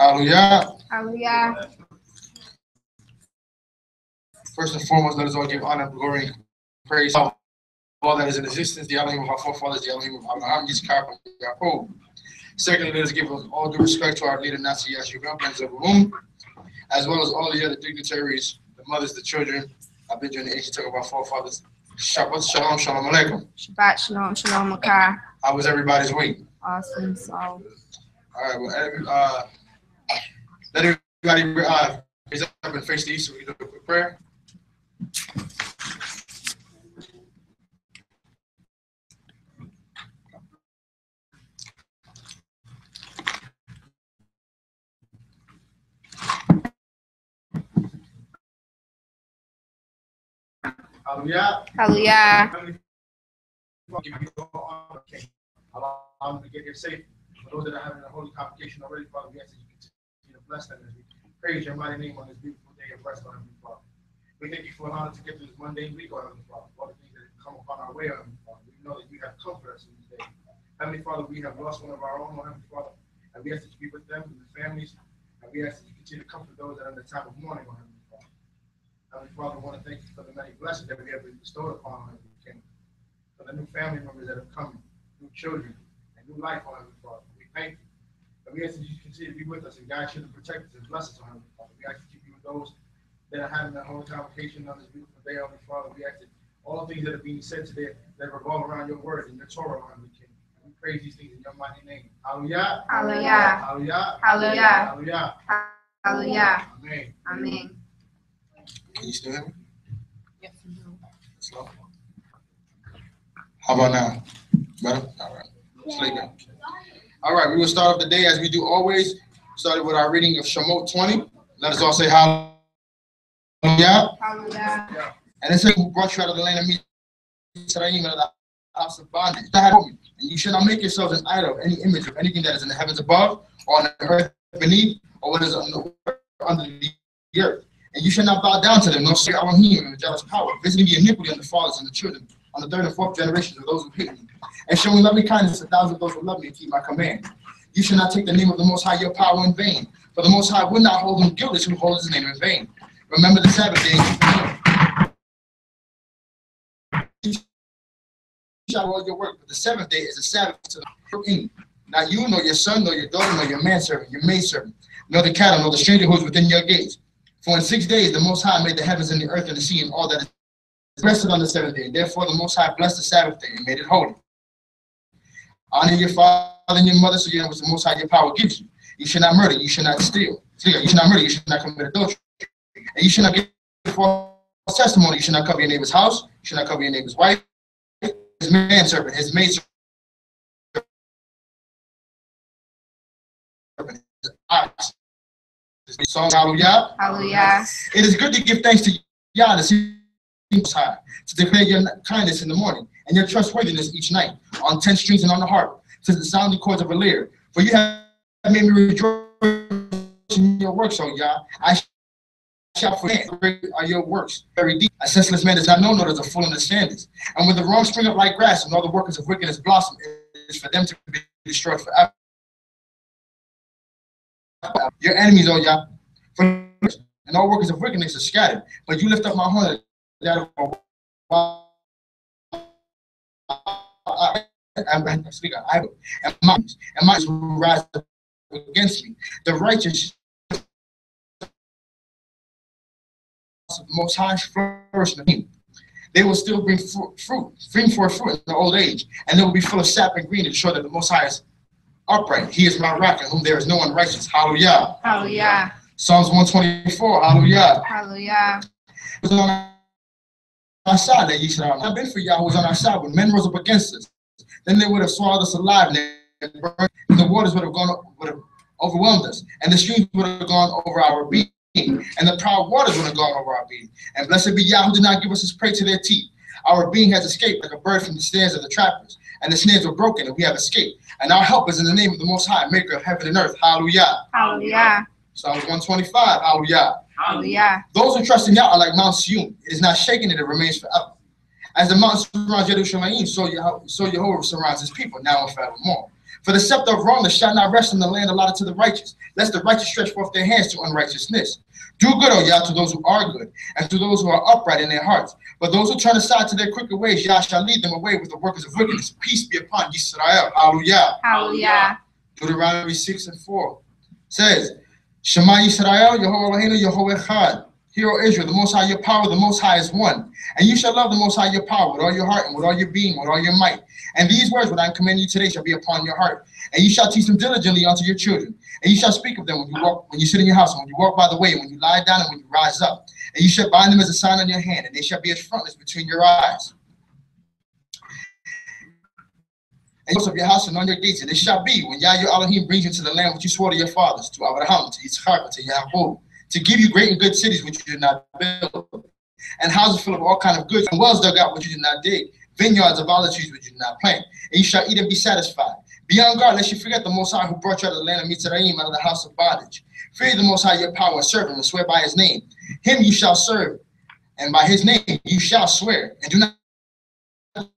Hallelujah. Hallelujah. First and foremost, let us all give honor, glory, and praise to all that is in existence, the Elohim of our forefathers, the Elohim of Abraham, Yitzchak, and Yaakov. Secondly, let us give all due respect to our leader, Nasi Yeshua, Prince of the Room, as well as all the other dignitaries, the mothers, the children. I've been doing the ancient talk about forefathers. Shabbat shalom, shalom alaikum. Shabbat shalom, shalom akar. How was everybody's week? Awesome. So, All right, well, let everybody raise up and face the east so we can do a quick prayer. Hallelujah. hallelujah. Allow them to get here safe. For those that are having a holy convocation already, Father, we ask that you continue to bless them as we praise your mighty name on this beautiful day of rest, Heavenly Father. We thank you for allowing us to get through this mundane week, Heavenly Father. All the things that have come upon our way, Heavenly Father. We know that you have comforted us in this day. Heavenly Father, we have lost one of our own, Heavenly Father, and we ask that you be with them and their families, and we ask that you continue to comfort those that are in the time of mourning, Heavenly Father. Heavenly Father, we want to thank you for the many blessings that we have been bestowed upon our Heavenly King, for the new family members that have come, new children, and new life, Heavenly Father. We thank you. And we ask that you continue to be with us and guide you and protect us and bless us, Heavenly Father. We ask that you be with those that are having that holy convocation on this beautiful day, Heavenly Father. We ask that all things that are being said today that revolve around your word and your Torah, Heavenly King. And we praise these things in your mighty name. Hallelujah. Hallelujah. Hallelujah. Hallelujah. Hallelujah. Hallelujah. Amen. Amen. Can you still hear me? Yes, Slow. How about now? Better? All right. Sleeping. All right, we will start off the day as we do always. Started with our reading of Shemot 20. Let us all say hallelujah. Hallelujah. And it says, who brought you out of the land of Mitzrayim, out of the house of bondage. And you shall not make yourselves an idol, any image of anything that is in the heavens above, or on the earth beneath, or what is under the earth. And you shall not bow down to them, nor say Elohim in the jealous power, visiting the iniquity on the fathers and the children, on the third and fourth generations of those who hate me, and showing loving kindness to thousands of those who love me and keep my command. You shall not take the name of the Most High your power in vain, for the Most High will not hold him guiltless who holds his name in vain. Remember the Sabbath day and keep it. You shall hold your work, but the seventh day is a Sabbath to the not you, nor your son, nor your daughter, nor your manservant, your maidservant, nor the cattle, nor the stranger who is within your gates. For in 6 days the Most High made the heavens and the earth and the sea and all that is rested on the seventh day. Therefore the Most High blessed the Sabbath day and made it holy. Honor your father and your mother, so you know what the Most High your power gives you. You should not murder, you should not steal. You should not murder, you should not commit adultery. And you should not give false testimony. You should not cover your neighbor's house. You should not cover your neighbor's wife, his manservant, his maidservant, his ox. Song, hallelujah. Hallelujah. It is good to give thanks to Yah, the Most High, to declare your kindness in the morning and your trustworthiness each night, on 10 strings and on the harp, to the sounding chords of a lyre. For you have made me rejoice in your works, O Yah. I shall forget are your works very deep. A senseless man does not know, nor does a fool understand this. And when the wrong spring up like grass, and all the workers of wickedness blossom, it is for them to be destroyed forever. Your enemies, O Yah, and all workers of wickedness are scattered. But you lift up my horn, and my will rise against me. The righteous of the Most High flourish in me. They will still bring forth fruit in the old age, and they will be full of sap and green to show that the Most High is upright. He is my rock in whom there is no unrighteous. Hallelujah. Hallelujah. Psalms 124. Hallelujah. Hallelujah. It was on our side that Yisrael. I've been for Yah who was on our side when men rose up against us. Then they would have swallowed us alive, and the waters would have overwhelmed us, and the streams would have gone over our being, and the proud waters would have gone over our being. And blessed be Yah who did not give us his prey to their teeth. Our being has escaped like a bird from the snares of the trappers, and the snares were broken, and we have escaped. And our help is in the name of the Most High, maker of heaven and earth. Hallelujah. Hallelujah. Psalms 125. Hallelujah. Hallelujah. Those who trust in Yah are like Mount Sion. It is not shaken, and it remains forever. As the mountain surrounds Yerushalayim, so Jehovah surrounds his people, now and forevermore. For the scepter of wrongness shall not rest in the land allotted to the righteous, lest the righteous stretch forth their hands to unrighteousness. Do good, O Yah, to those who are good, and to those who are upright in their hearts. But those who turn aside to their crooked ways, Yah shall lead them away with the workers of wickedness. Peace be upon Yisrael. Hallelujah. Hallelujah. Deuteronomy 6:4 says, Shema Yisrael, Yehovah Eloheinu, Yehovah Echad. Hear, O Israel, the Most High your power, the Most High is one. And you shall love the Most High your power with all your heart and with all your being, with all your might. And these words which I am commanding you today shall be upon your heart. And you shall teach them diligently unto your children. And you shall speak of them when you walk, when you sit in your house, and when you walk by the way, and when you lie down, and when you rise up. And you shall bind them as a sign on your hand, and they shall be as frontlets between your eyes. And of your house and on your gates, and it shall be when Yah your Elohim brings you to the land which you swore to your fathers, to Abraham, to Yitzchak, to Yaakov, to give you great and good cities which you did not build, and houses full of all kind of goods, and wells dug out which you did not dig, vineyards of olive trees which you did not plant, and you shall eat and be satisfied. Be on guard lest you forget the Most High who brought you out of the land of Mitzrayim, out of the house of bondage. Fear the Most High your power, and serve him, and swear by his name. Him you shall serve, and by his name you shall swear, and do not the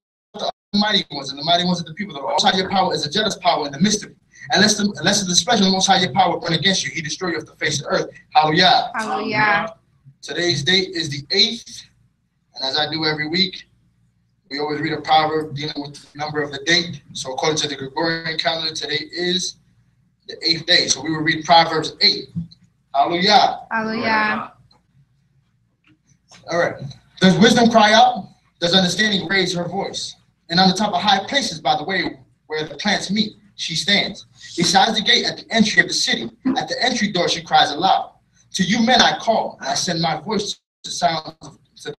mighty ones, and the mighty ones of the people. The Most High your power is a jealous power in the midst of you. Unless the displeasure of the Most High your power burn against you, he destroy you off the face of the earth. Hallelujah. Hallelujah. Today's date is the 8th, and as I do every week, we always read a proverb dealing with the number of the date. So according to the Gregorian calendar, today is the 8th day. So we will read Proverbs 8. Hallelujah. Hallelujah. All right. Does wisdom cry out? Does understanding raise her voice? And on the top of high places by the way where the plants meet, she stands. Besides the gate at the entry of the city, at the entry door she cries aloud. To you men I call, and I send my voice to sound to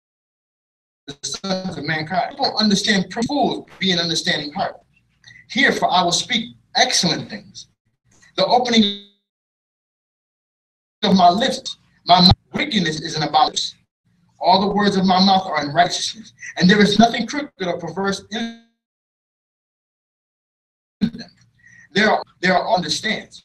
the sons of mankind. People understand, fools be an understanding heart. Hear, for I will speak excellent things. The opening of my lips, my mouth, wickedness is an abomination. All the words of my mouth are in righteousness, and there is nothing crooked or perverse in them. There are understands.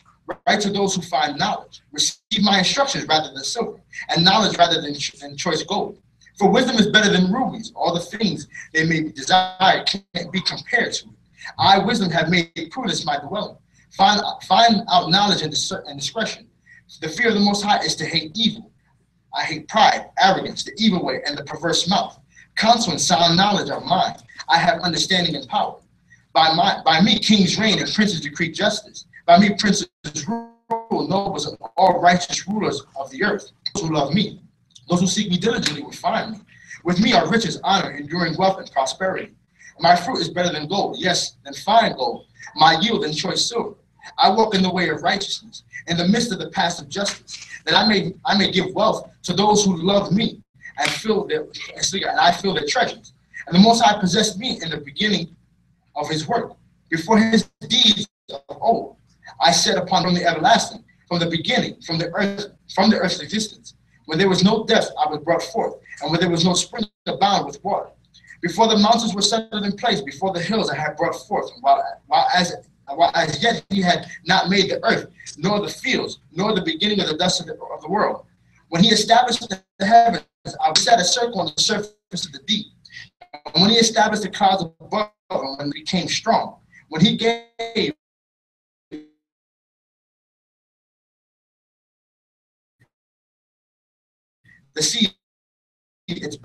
Right to those who find knowledge. Receive my instructions rather than silver, and knowledge rather than choice gold. For wisdom is better than rubies. All the things they may be desired can't be compared to it. I, wisdom, have made prudence my dwelling. Find out knowledge and discretion. The fear of the Most High is to hate evil. I hate pride, arrogance, the evil way, and the perverse mouth. Counsel and sound knowledge are mine. I have understanding and power. By me, kings reign and princes decree justice. By me, princes rule, nobles, and all righteous rulers of the earth. Those who love me, those who seek me diligently will find me. With me are riches, honor, enduring wealth, and prosperity. My fruit is better than gold, yes, than fine gold. My yield than choice silver. I walk in the way of righteousness, in the midst of the path of justice, that I may give wealth to those who love me, and I fill their treasures. And the Most High possessed me in the beginning of his work, before his deeds of old. I set upon from the everlasting, from the beginning, from the earth's existence. When there was no depth, I was brought forth, and when there was no spring abound with water. Before the mountains were settled in place, before the hills I had brought forth, while as yet he had not made the earth, nor the fields, nor the beginning of the dust of the world. When he established the heavens, I set a circle on the surface of the deep. And when he established the clouds above, and when it became strong, when he gave the sea its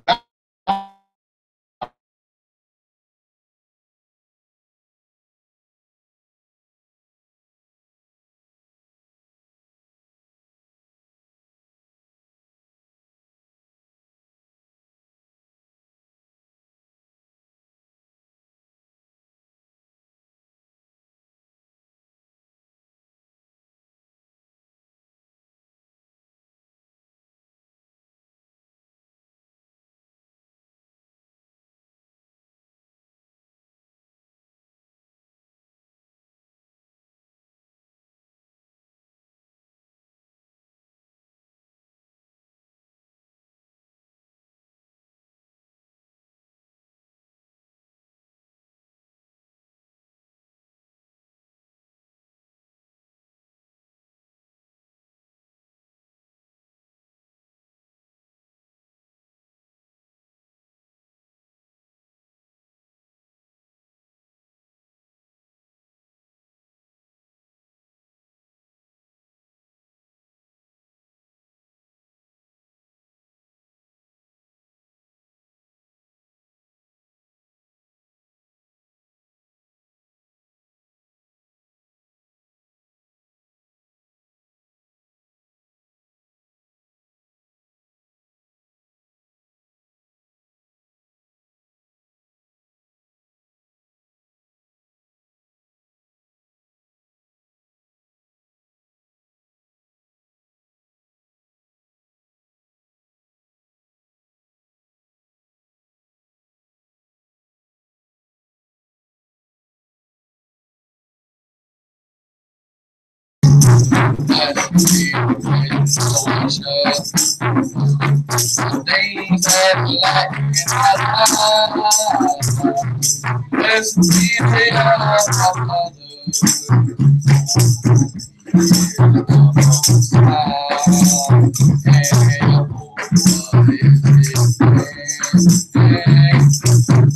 Blessed be the praise of the things that lack in our lives. Blessed be the Father.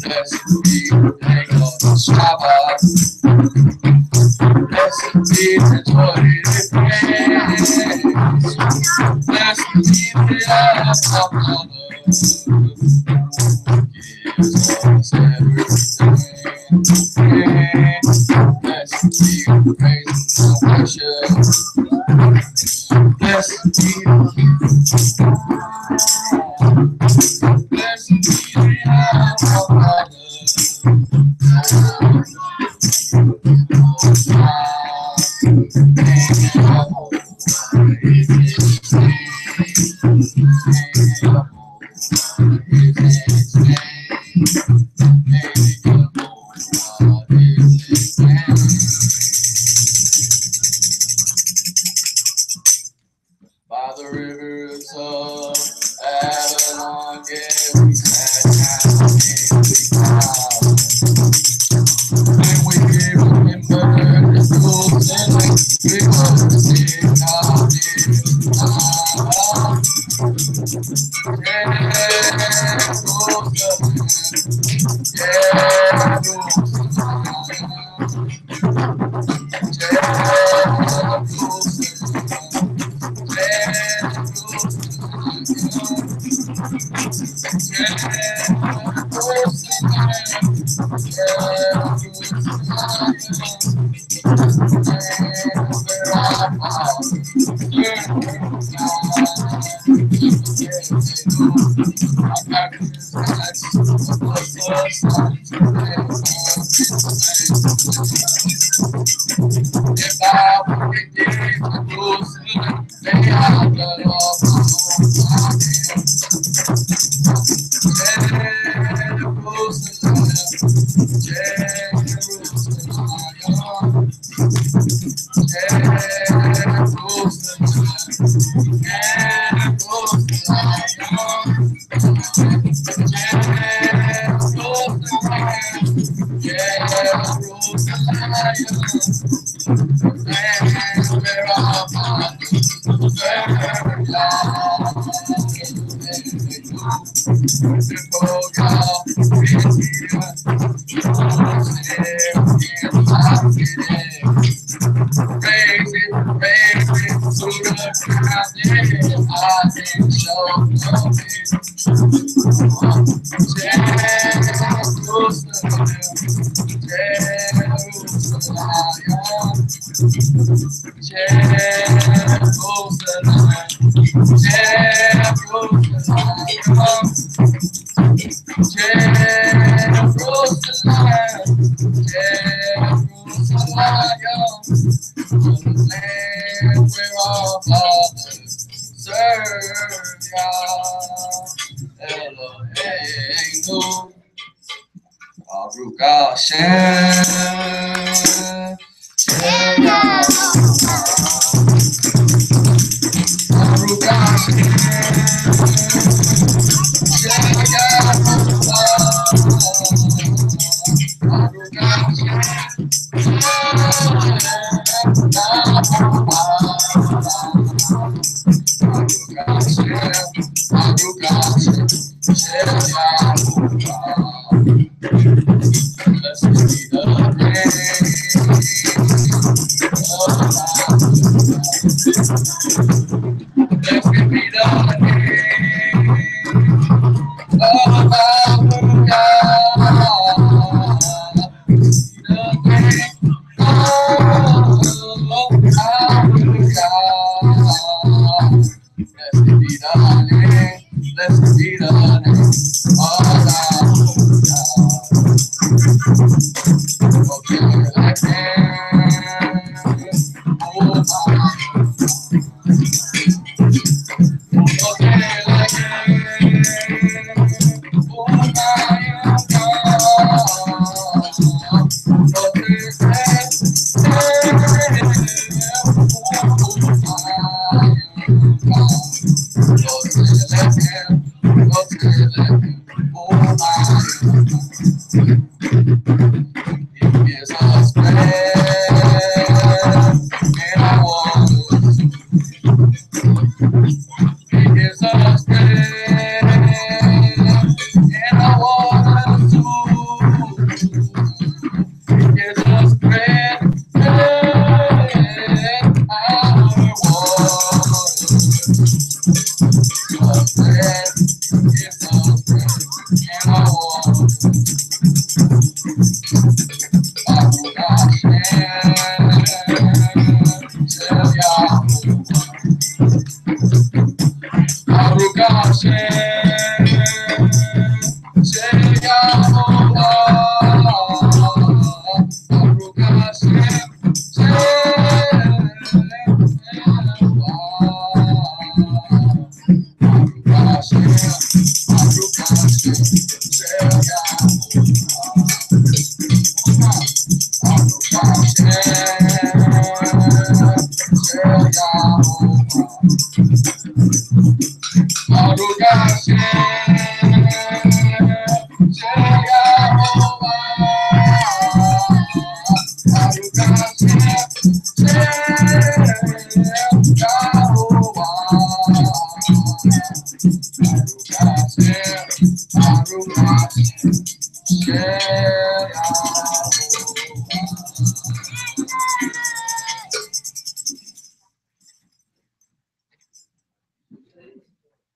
Blessed be the day of Shabbath. Blessed be the joy it brings. Blessed be the Father who gives us everything. Blessed be the praise and worship. Blessed be the blessed be the Father. By the rivers of Babylon, yeah, we sat down and we cried. And we remember the schools and we were sing out in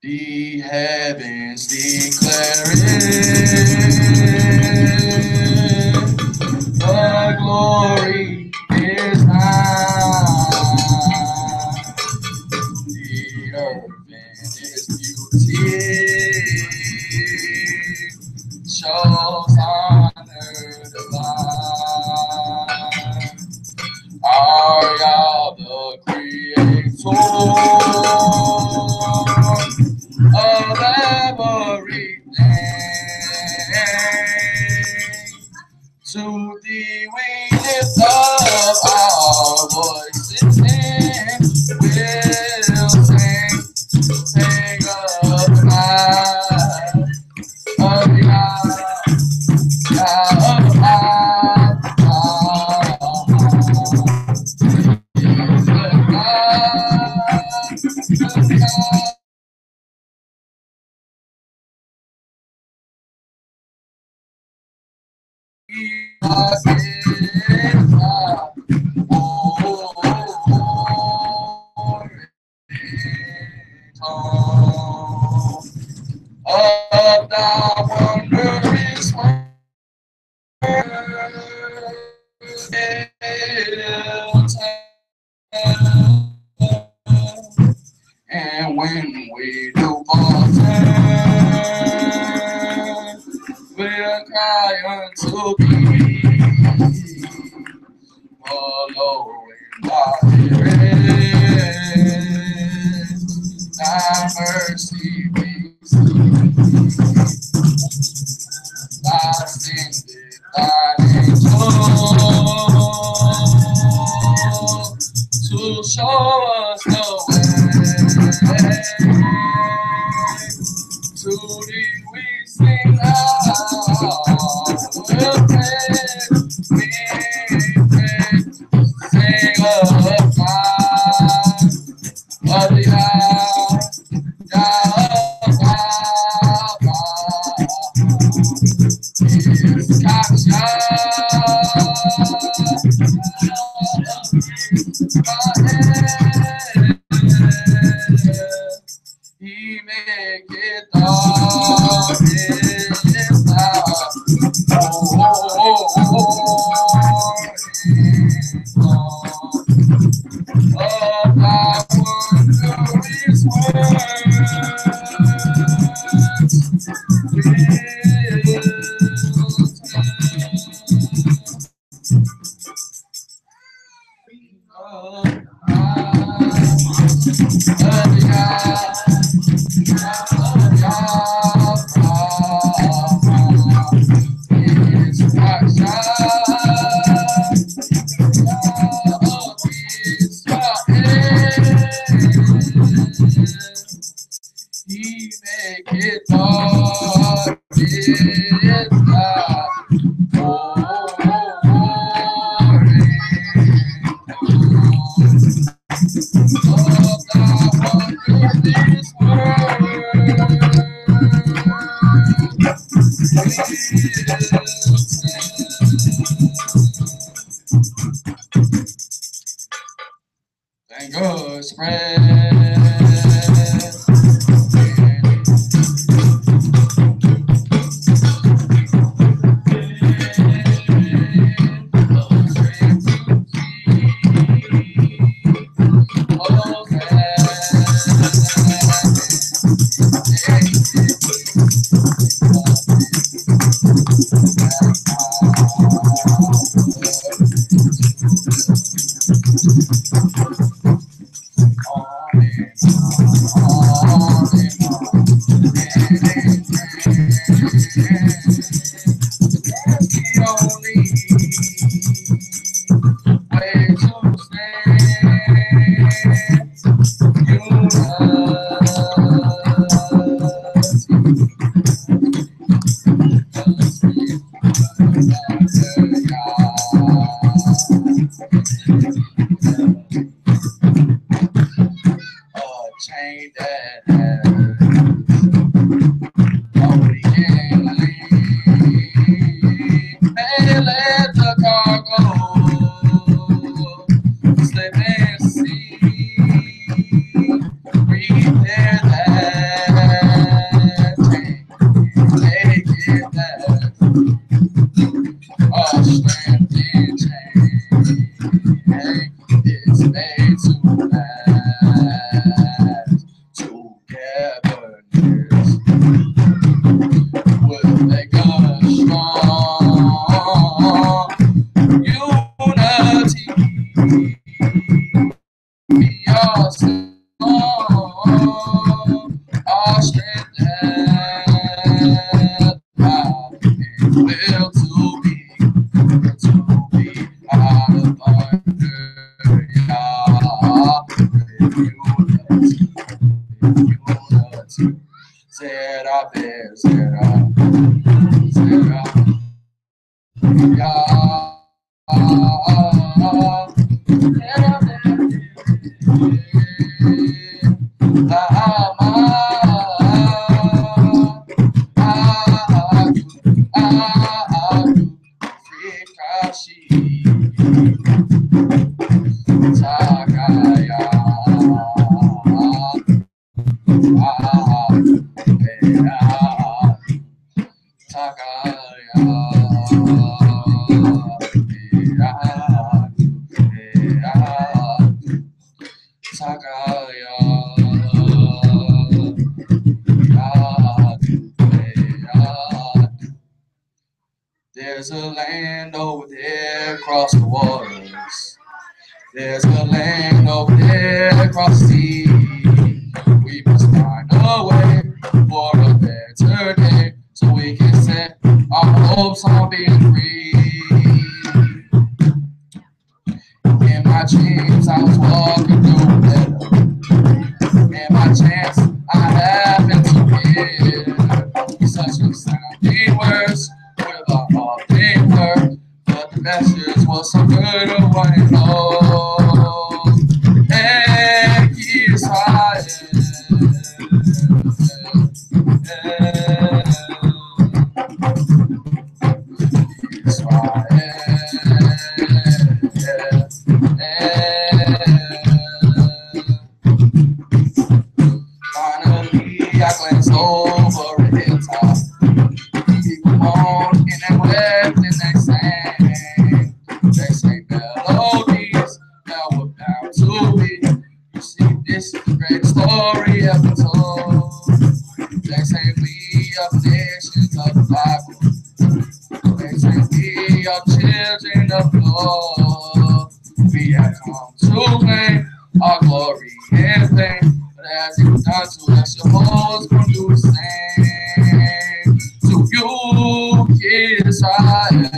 The heavens declare it, the glory is high, the earth in its beauty shows honor divine. Are Yah the creator of everything? To thee we lift up our voices and will sing of the light of Yah, Yah of of thy wondrous word, and when we do falter, we'll cry unto thee, following thy spirit, thy mercy we see. Thy sendeth thine angel to show us the way. To thee we sing out, we'll pray, we pray, sing of God, of the Yah, Yah of God. Is Kasha, He make it dark in of thy wondrous He make it dark in thy Thank God, spread. is made to last. Togetherness will make us strong. Unity, we are strong. Our strength and power and will to be out of thunder, unity. Zera, zera, zera, There's a land over there across the waters. There's a land over there across the sea. We must find a way for a better day so we can set our hopes on being free. In my dreams, I was walking through a meadow. In my chance, I happened to hear such a sounding words with a halting word, but the message was so good of what it knows. And he's high. Finally, I glanced over a hilltop. People moan and they wept and they sang melodies that were bound to be. You see, this is the great story ever told. They say we are nations of the Bible. They say we are children of the Lord. We have come to claim our glory and fame. But as it was done to us, your hosts will do the same. To you, Israel.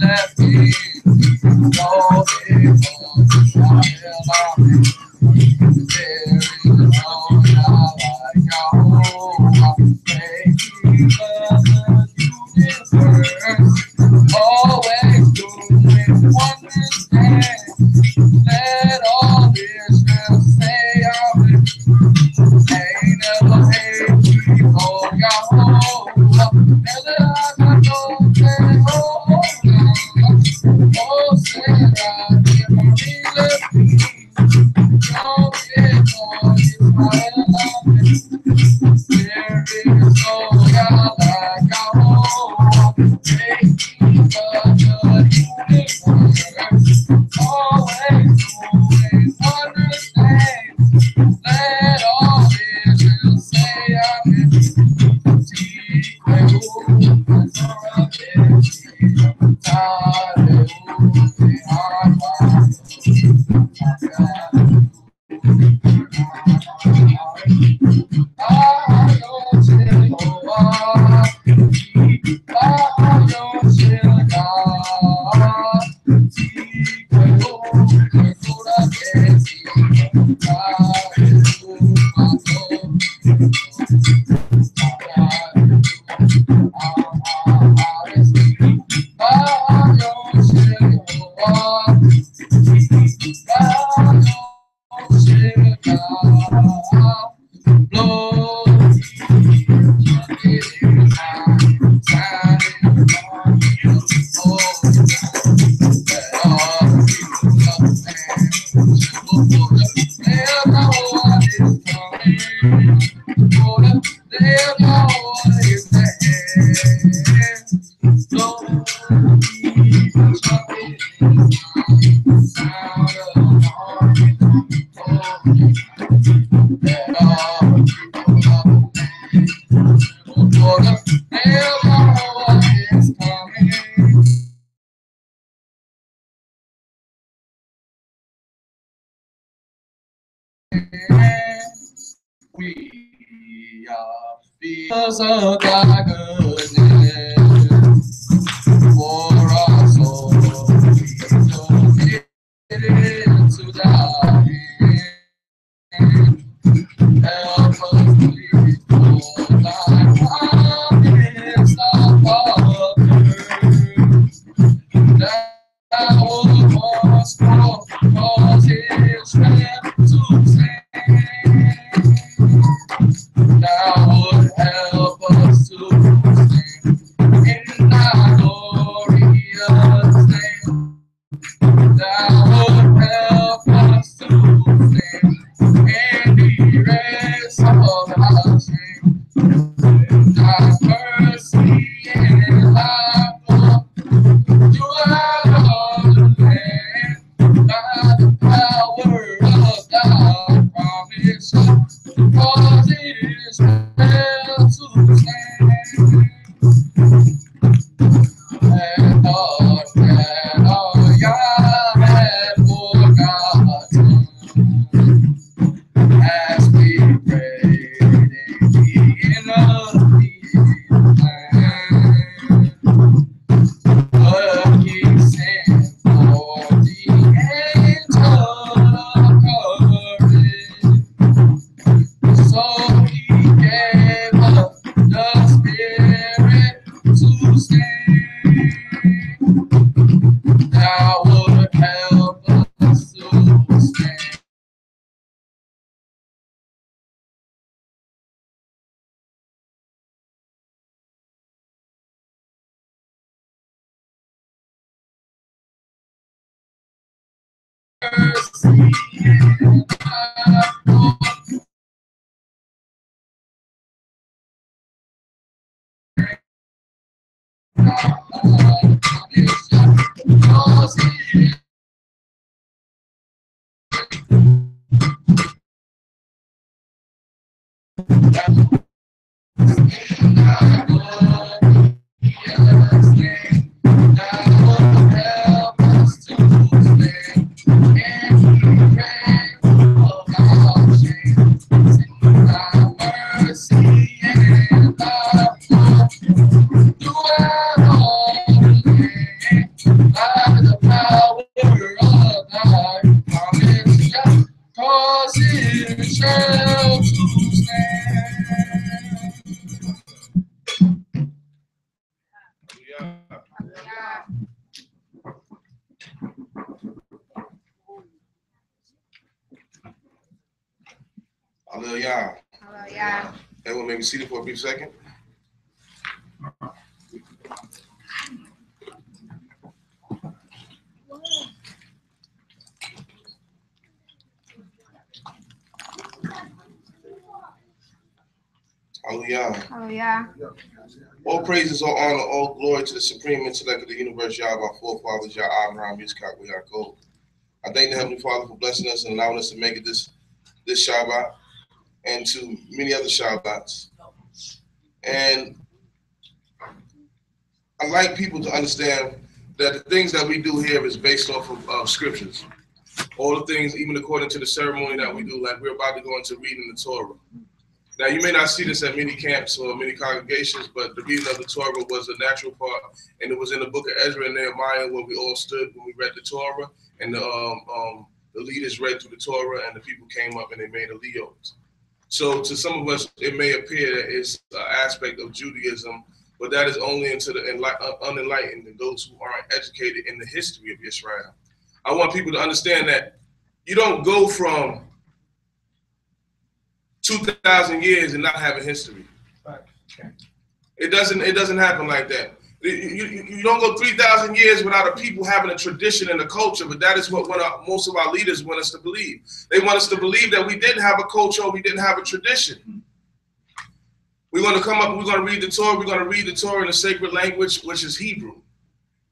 left me. No, it's all there is no God like Jehovah. Make me love the universe. Always doing wonders and let all Israel say amen. Ain't never hate people, Jehovah. Never I know Jehovah. Oh, say I give my love me. Oh, yeah, oh, Israel, amen. There is no God like Jehovah. Make me love the universe. Always doing wonders and let all Israel say amen. We are because of thy goodness for our soul. We committed to thy hand. Help us please for thy promise of our thou must cause Israel to stand. Thou would help us to stand in thy glorious name. Thou would help us to stand and erase all our shame. Thy mercy and thy love throughout all the land. By the power of thy promise, cause Israel to stand. And all Yah had forgotten as we prayed in the land. But he sent for the angel of courage. So he gave us the Spirit to stand. Thou would help us to stand. Mercy and thy Hallelujah. Hallelujah. Everyone may be seated for a brief second. Hallelujah. Hallelujah. All praises, all honor, all glory to the supreme intellect of the universe, Yah, our forefathers, Yah, Abraham, Yitzchak, Yaakov. I thank the Heavenly Father for blessing us and allowing us to make it this Shabbat and to many other Shabbats. And I'd like people to understand that the things that we do here is based off of scriptures. All the things, even according to the ceremony that we do, like we're about to go into reading the Torah. Now, you may not see this at many camps or many congregations, but the reading of the Torah was a natural part, and it was in the book of Ezra and Nehemiah where we all stood when we read the Torah, and the leaders read through the Torah, and the people came up and they made aliyot. So to some of us, it may appear that it's an aspect of Judaism, but that is only into the unenlightened and those who aren't educated in the history of Israel. I want people to understand that you don't go from 2,000 years and not having history. It doesn't happen like that. You don't go 3,000 years without a people having a tradition and a culture, but that is what most of our leaders want us to believe. They want us to believe that we didn't have a culture or we didn't have a tradition. We're going to come up, we're going to read the Torah, we're going to read the Torah in a sacred language, which is Hebrew.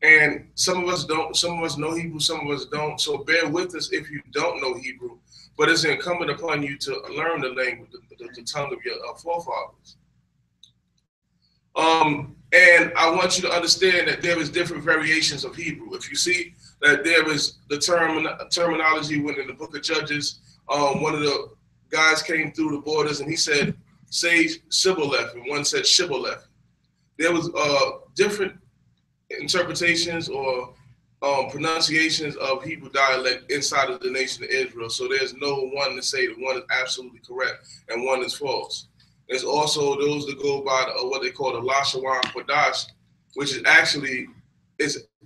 And some of us don't, some of us know Hebrew, some of us don't. So bear with us if you don't know Hebrew, but it's incumbent upon you to learn the language, the tongue of your forefathers. And I want you to understand that there is different variations of Hebrew. If you see that there is the terminology when in the book of Judges, one of the guys came through the borders and he said, say Shibboleth, and one said Shibboleth. There was different interpretations or pronunciations of Hebrew dialect inside of the nation of Israel. So there's no one to say that one is absolutely correct and one is false. There's also those that go by what they call the Lashawan Kodash, which is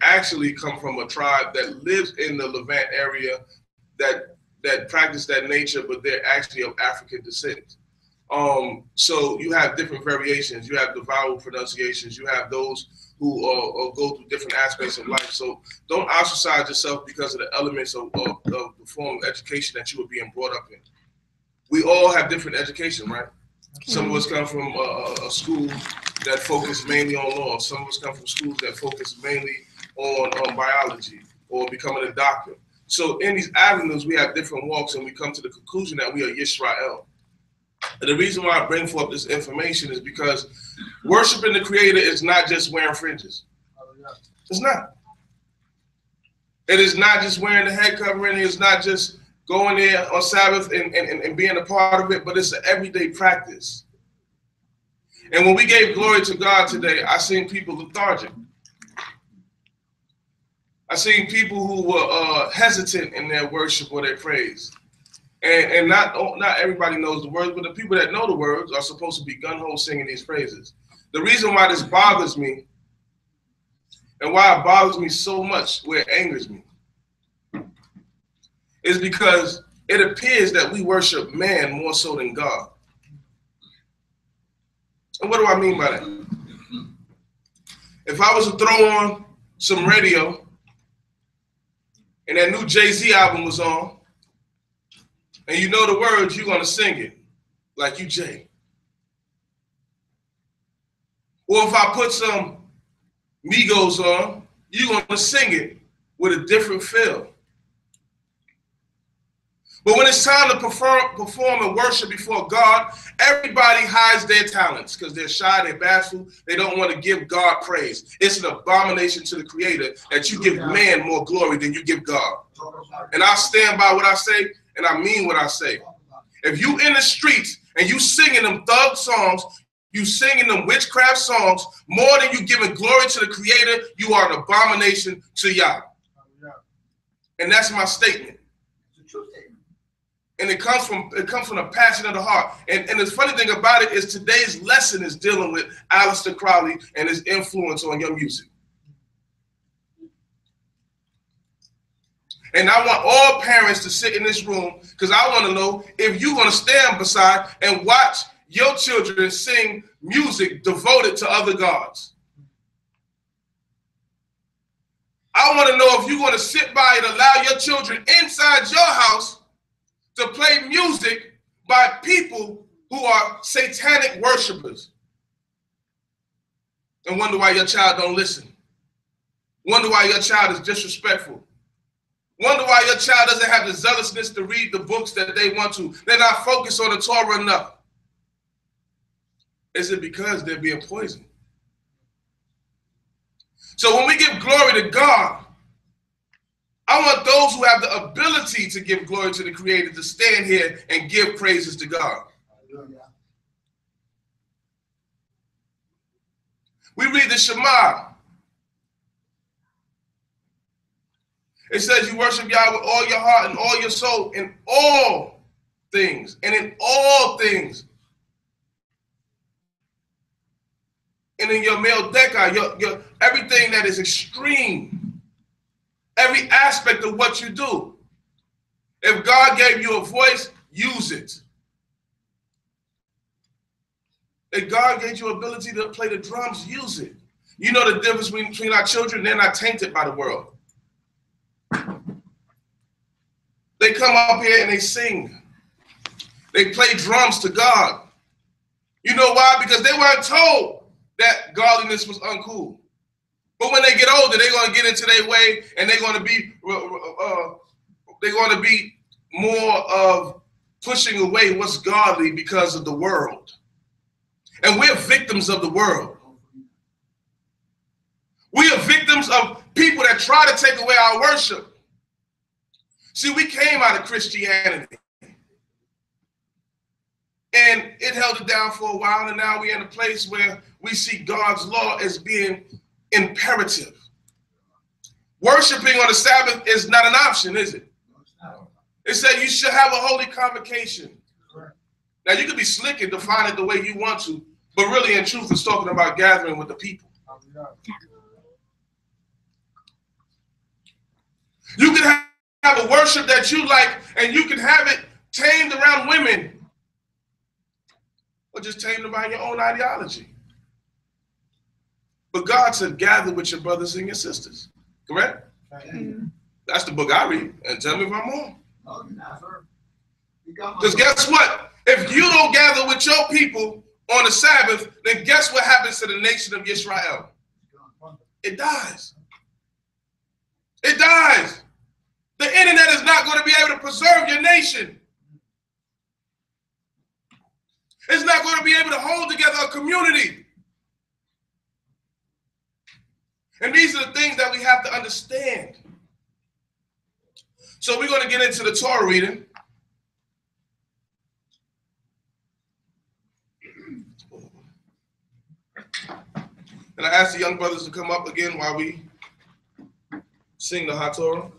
actually come from a tribe that lives in the Levant area that practice that nature, but they're actually of African descent. So you have different variations. You have the vowel pronunciations. You have those who go through different aspects of life. So don't ostracize yourself because of the elements of the form of education that you were being brought up in. We all have different education, right? Some of us come from a school that focused mainly on law. Some of us come from schools that focus mainly on biology or becoming a doctor. So in these avenues, we have different walks, and we come to the conclusion that we are Yisrael. And the reason why I bring forth this information is because worshiping the Creator is not just wearing fringes. It's not. It is not just wearing the head covering. It's not just going there on Sabbath and being a part of it, but it's an everyday practice. And when we gave glory to God today, I seen people lethargic. I seen people who were hesitant in their worship or their praise. And not everybody knows the words, but the people that know the words are supposed to be gun-ho singing these praises. The reason why this bothers me, and why it bothers me so much, where it angers me, is because it appears that we worship man more so than God. And what do I mean by that? If I was to throw on some radio and that new Jay-Z album was on, and you know the words, you're going to sing it like you Jay. Or if I put some Migos on, you're going to sing it with a different feel. But when it's time to perform and worship before God, everybody hides their talents because they're shy, they're bashful, they don't want to give God praise. It's an abomination to the Creator that you give man more glory than you give God. And I stand by what I say, and I mean what I say. If you in the streets and you singing them thug songs, you singing them witchcraft songs, more than you giving glory to the Creator, you are an abomination to Yah. And that's my statement. And it comes from the passion of the heart. And the funny thing about it is today's lesson is dealing with Aleister Crowley and his influence on your music. And I want all parents to sit in this room because I want to know if you're going to stand beside and watch your children sing music devoted to other gods. I want to know if you're going to sit by and allow your children inside your house to play music by people who are satanic worshipers. And wonder why your child don't listen. Wonder why your child is disrespectful. Wonder why your child doesn't have the zealousness to read the books that they want to. They're not focused on the Torah enough. Is it because they're being poisoned? So when we give glory to God, I want those who have the ability to give glory to the Creator to stand here and give praises to God. We read the Shema. It says you worship Yahweh with all your heart and all your soul in all things. And in all things. And in your meldeka, your everything that is extreme. Every aspect of what you do. If God gave you a voice, use it. If God gave you ability to play the drums, use it. You know the difference between our children, they're not tainted by the world. They come up here and they sing. They play drums to God. You know why? Because they weren't told that godliness was uncool. But when they get older, they're going to get into their way and they're going to be more of pushing away what's godly because of the world. And we're victims of the world. We are victims of people that try to take away our worship. See, we came out of Christianity. And it held it down for a while, and now we're in a place where we see God's law as being imperative. Worshiping on the Sabbath is not an option, is it? It said you should have a holy convocation. Now, you can be slick and define it the way you want to, but really, in truth, it's talking about gathering with the people. You can have a worship that you like, and you can have it tamed around women, or just tamed around your own ideology. But God said, gather with your brothers and your sisters. Correct? Mm-hmm. That's the book I read. And tell me if I'm wrong. Because guess what? If you don't gather with your people on the Sabbath, then guess what happens to the nation of Israel? It dies. It dies. The internet is not going to be able to preserve your nation. It's not going to be able to hold together a community. And these are the things that we have to understand. So we're going to get into the Torah reading. And I ask the young brothers to come up again while we sing the HaTorah.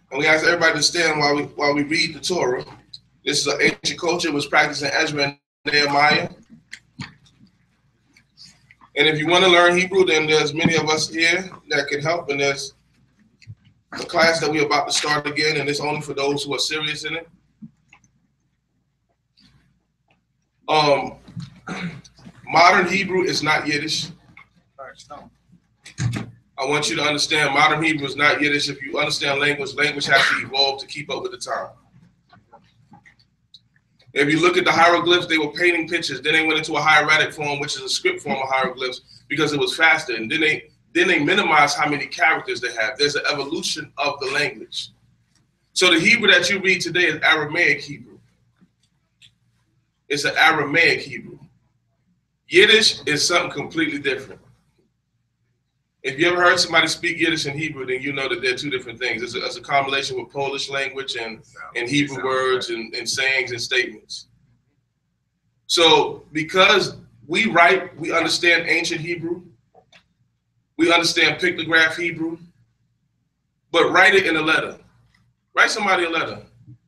And we ask everybody to stand while we read the Torah. This is an ancient culture. It was practiced in Ezra and Nehemiah. And if you want to learn Hebrew, then there's many of us here that can help. And there's a class that we're about to start again, and it's only for those who are serious in it. Modern Hebrew is not Yiddish. I want you to understand modern Hebrew is not Yiddish. If you understand language, language has to evolve to keep up with the time. If you look at the hieroglyphs, they were painting pictures. Then they went into a hieratic form, which is a script form of hieroglyphs, because it was faster. And then they minimized how many characters they have. There's an evolution of the language. So the Hebrew that you read today is Aramaic Hebrew. It's an Aramaic Hebrew. Yiddish is something completely different. If you ever heard somebody speak Yiddish and Hebrew, then you know that they're two different things. It's a combination with Polish language and Hebrew words and sayings and statements. So because we write, we understand ancient Hebrew, we understand pictograph Hebrew, but write it in a letter. Write somebody a letter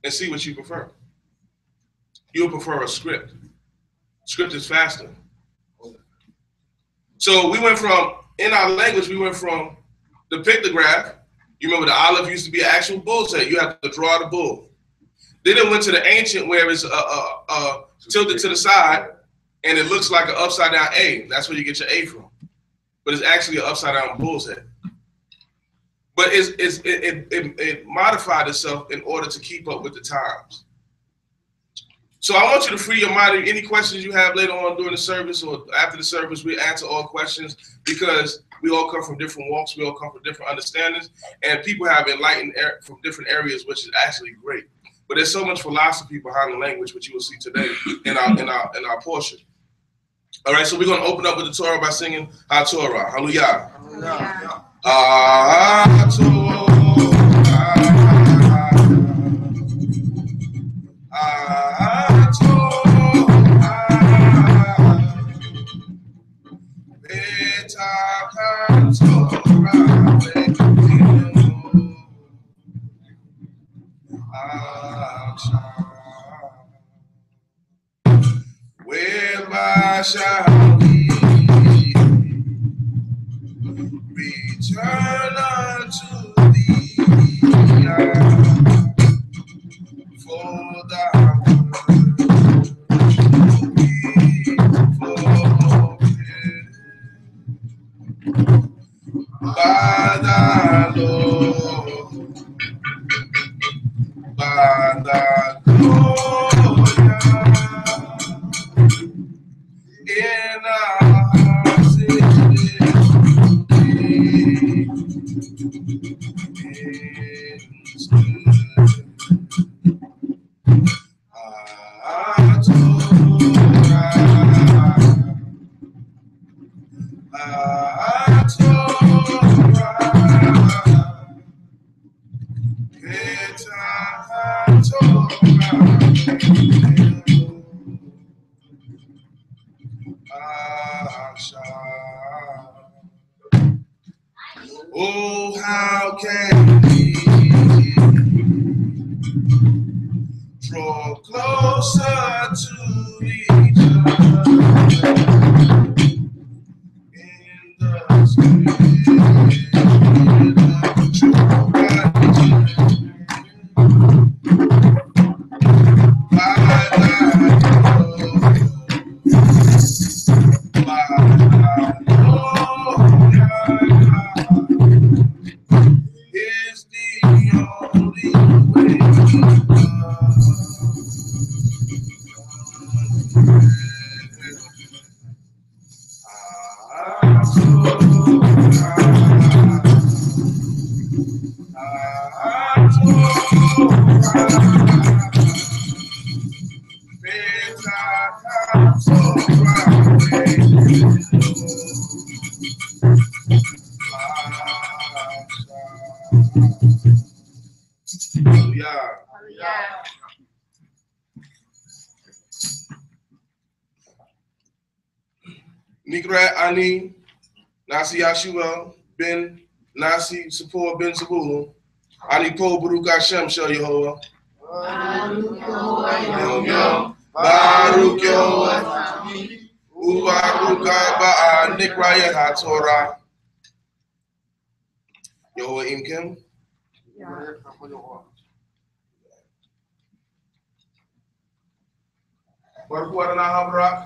and see what you prefer. you'll prefer a script. Script is faster. So we went from, in our language, we went from the pictograph. You remember the olive used to be an actual bull's head. You have to draw the bull. Then it went to the ancient where it's tilted to the side and it looks like an upside down A. That's where you get your A from. But it's actually an upside down bull's head. But it modified itself in order to keep up with the times. So I want you to free your mind. Any questions you have later on during the service or after the service, we answer all questions because we all come from different walks. We all come from different understandings. And people have enlightened from different areas, which is actually great. But there's so much philosophy behind the language, which you will see today in our portion. All right, so we're going to open up with the Torah by singing HaTorah. Hallelujah. Hallelujah. HaTorah. Whereby shall we return unto thee? For thy by thy Lord, by thy glory, in our hearts oh, how can we draw closer to each other in the spirit of true righteousness? By thy glory, is the only way. Nikrat Ani Nasi Yashua Ben Nasi Sapor Ben Zabulu Ani Po Baruch Hashem Shel Yehovah Baruch Yehovah Ubaruch Ba'a Nikrat HaTorah Yehovah Imkem. Baruch Adonai HaBarak.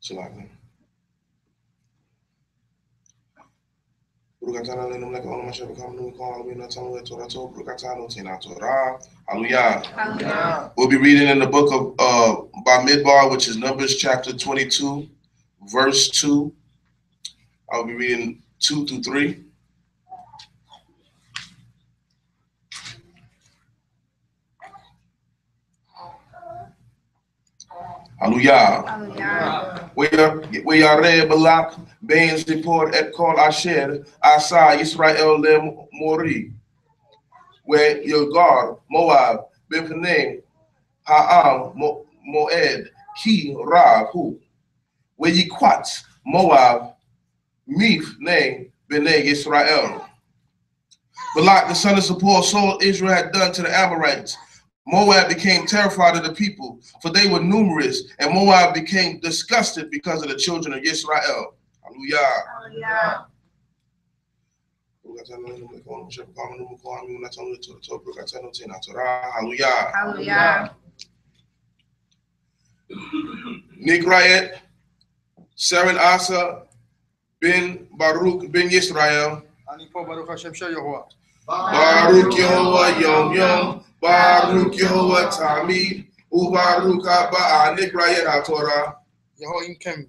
Silakan. Hallelujah. We'll be reading in the book of Bamidbar, which is Numbers chapter 22, verse 2. I'll be reading 2 through 3. Hallelujah. We are Balak, Ben Zippor, et Kol Asher, Asa, Israel, Le Mori. Where your God, Moab, Bephanim, Ha'am, Moed, Ki, Rav, who? Where ye quats, Moab, Mifne B'nai Israel. Balak, the son of Zippor, saw what Israel had done to the Amorites. Moab became terrified of the people, for they were numerous, and Moab became disgusted because of the children of Israel. Hallelujah. Hallelujah. Hallelujah. Hallelujah. Nikrayet, Seren Asa, bin Baruch, bin Yisrael. אני פה ברוך השם של יהוה. Baruch Yehovah Yom Yom, Baruch Yehovah Tamid, Ubaruch Haba Nikrayet HaTorah. יהוה אם כן.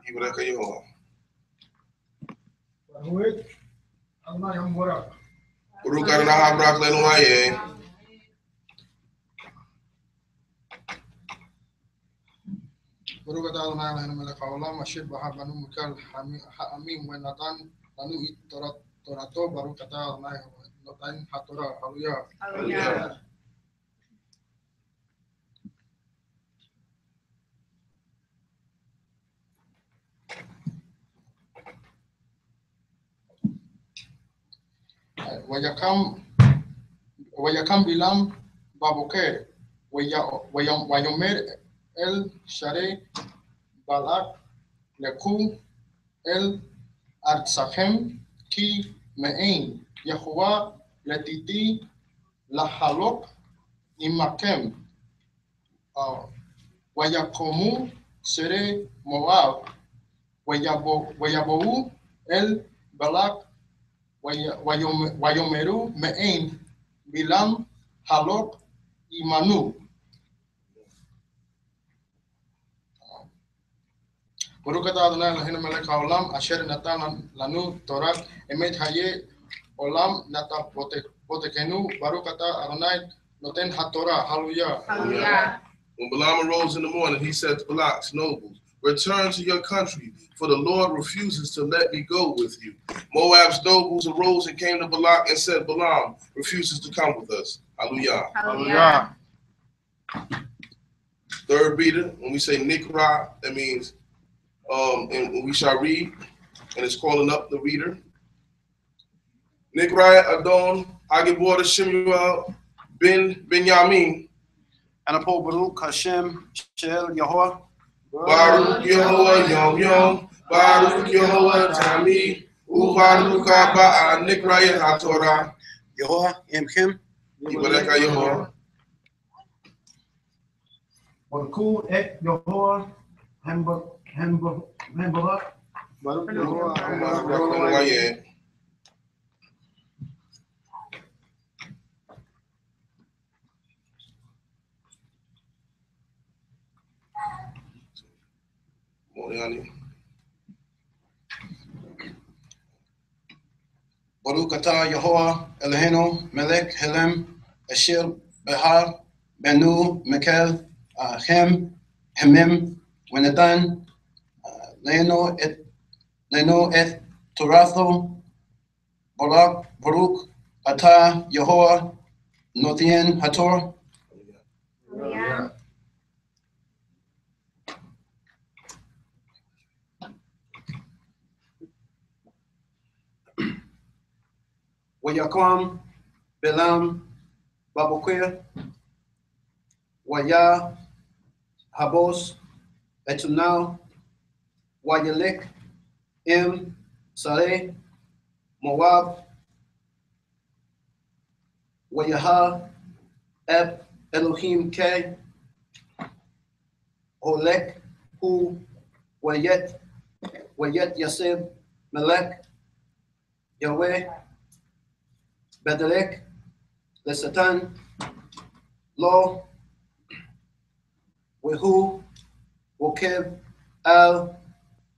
Yibreka Yehovah. ברוך אללה יום בורך. Baruch Adonai HaBarak Lenu Hayeh. ברוך אתה אדוני אלוהינו מלך העולם אשר בחר בנו מכל העמים ונתן לנו את תורתו. ברוך אתה אדוני נותן התורה. הללויה. Hallelujah. ויקם בלעם בבוקר ויאמר אל שרי בלק לכו אל ארצכם כי מאין יהוה לצידי לחלוק עמכם. ויקומו שרי מואב ויבואו אל בלק ויאמרו מאין בלעם חלוק עמנו. ברוך אתה אדוני אלוהינו מלך העולם אשר נתן לנו תורת אמת חיי עולם נתבותינו. ברוך אתה אדוני נותן התורה. הללויה. Hallelujah. When Balaam arose in the morning, he said to Balak's nobles, return to your country, for the Lord refuses to let me go with you. Moab's nobles arose and came to Balak and said, Balaam refuses to come with us. Hallelujah. Hallelujah. Third reader, when we say Nikra, that means, and we shall read, and it's calling up the reader. Nikra Adon, Hagibor Shemuel, Benyamin. And upon Baruch Hashem Shel Yehovah. Baruch Yehovah Yom Yom, Baruch Yehovah Tamid, Ubaruch Haba Nikrayet HaTorah. Yehovah Imchem. Yibreka Yehovah. ברכו את יהוה המבורך. ברוך יהוה Baruch Hayeh. Moriani. Baruch atah Yehovah Eloheinu melech helem asher behar benu mekel hem hemim ונתן לנו את תורתו. ברוך אתה יהוה נותן התורה. Hallelujah. ויקום בלעם בבוקר ויבוס אתונו וילך עם שרי מואב ויהא את אלוהים כהולך הוא וית יסב מלך יהוה בדרך לשטן לו והוא עוקב על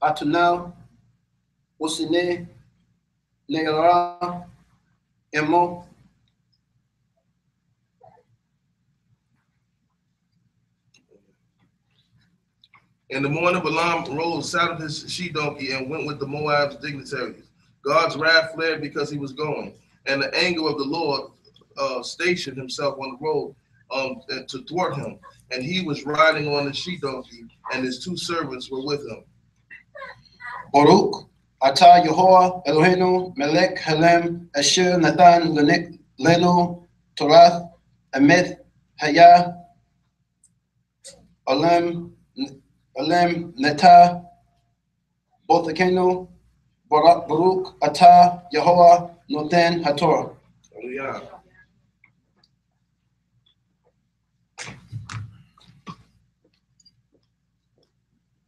אתונו ושנא נערה עמו. In the morning, Balaam rose, saddled his she-donkey, and went with the Moab's dignitaries. God's wrath fled because he was going, and the anger of the Lord stationed himself on the road to thwart him. And he was riding on the she-donkey, and his two servants were with him. Baruch Atah Yehoah Eloheinu Melech Helem Asher Natan Lenu Torah Emet Hayah Olam Neta Bothekenu Baruch Atah Yehoah Noten HaTorah. Hallelujah.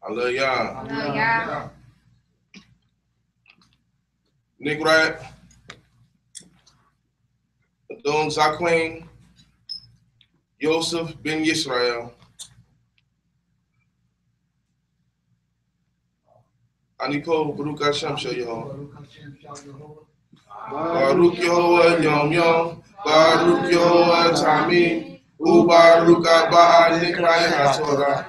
Hallelujah. Hallelujah. Nigrat, Adon Zaquin, Yosef ben Yisrael, Anipo Baruch Hashem Shel Yehovah. Baruch Yehovah Yom Yom, Baruch Yehovah Tamid, Ubaruch Abba Nikrai HaTorah.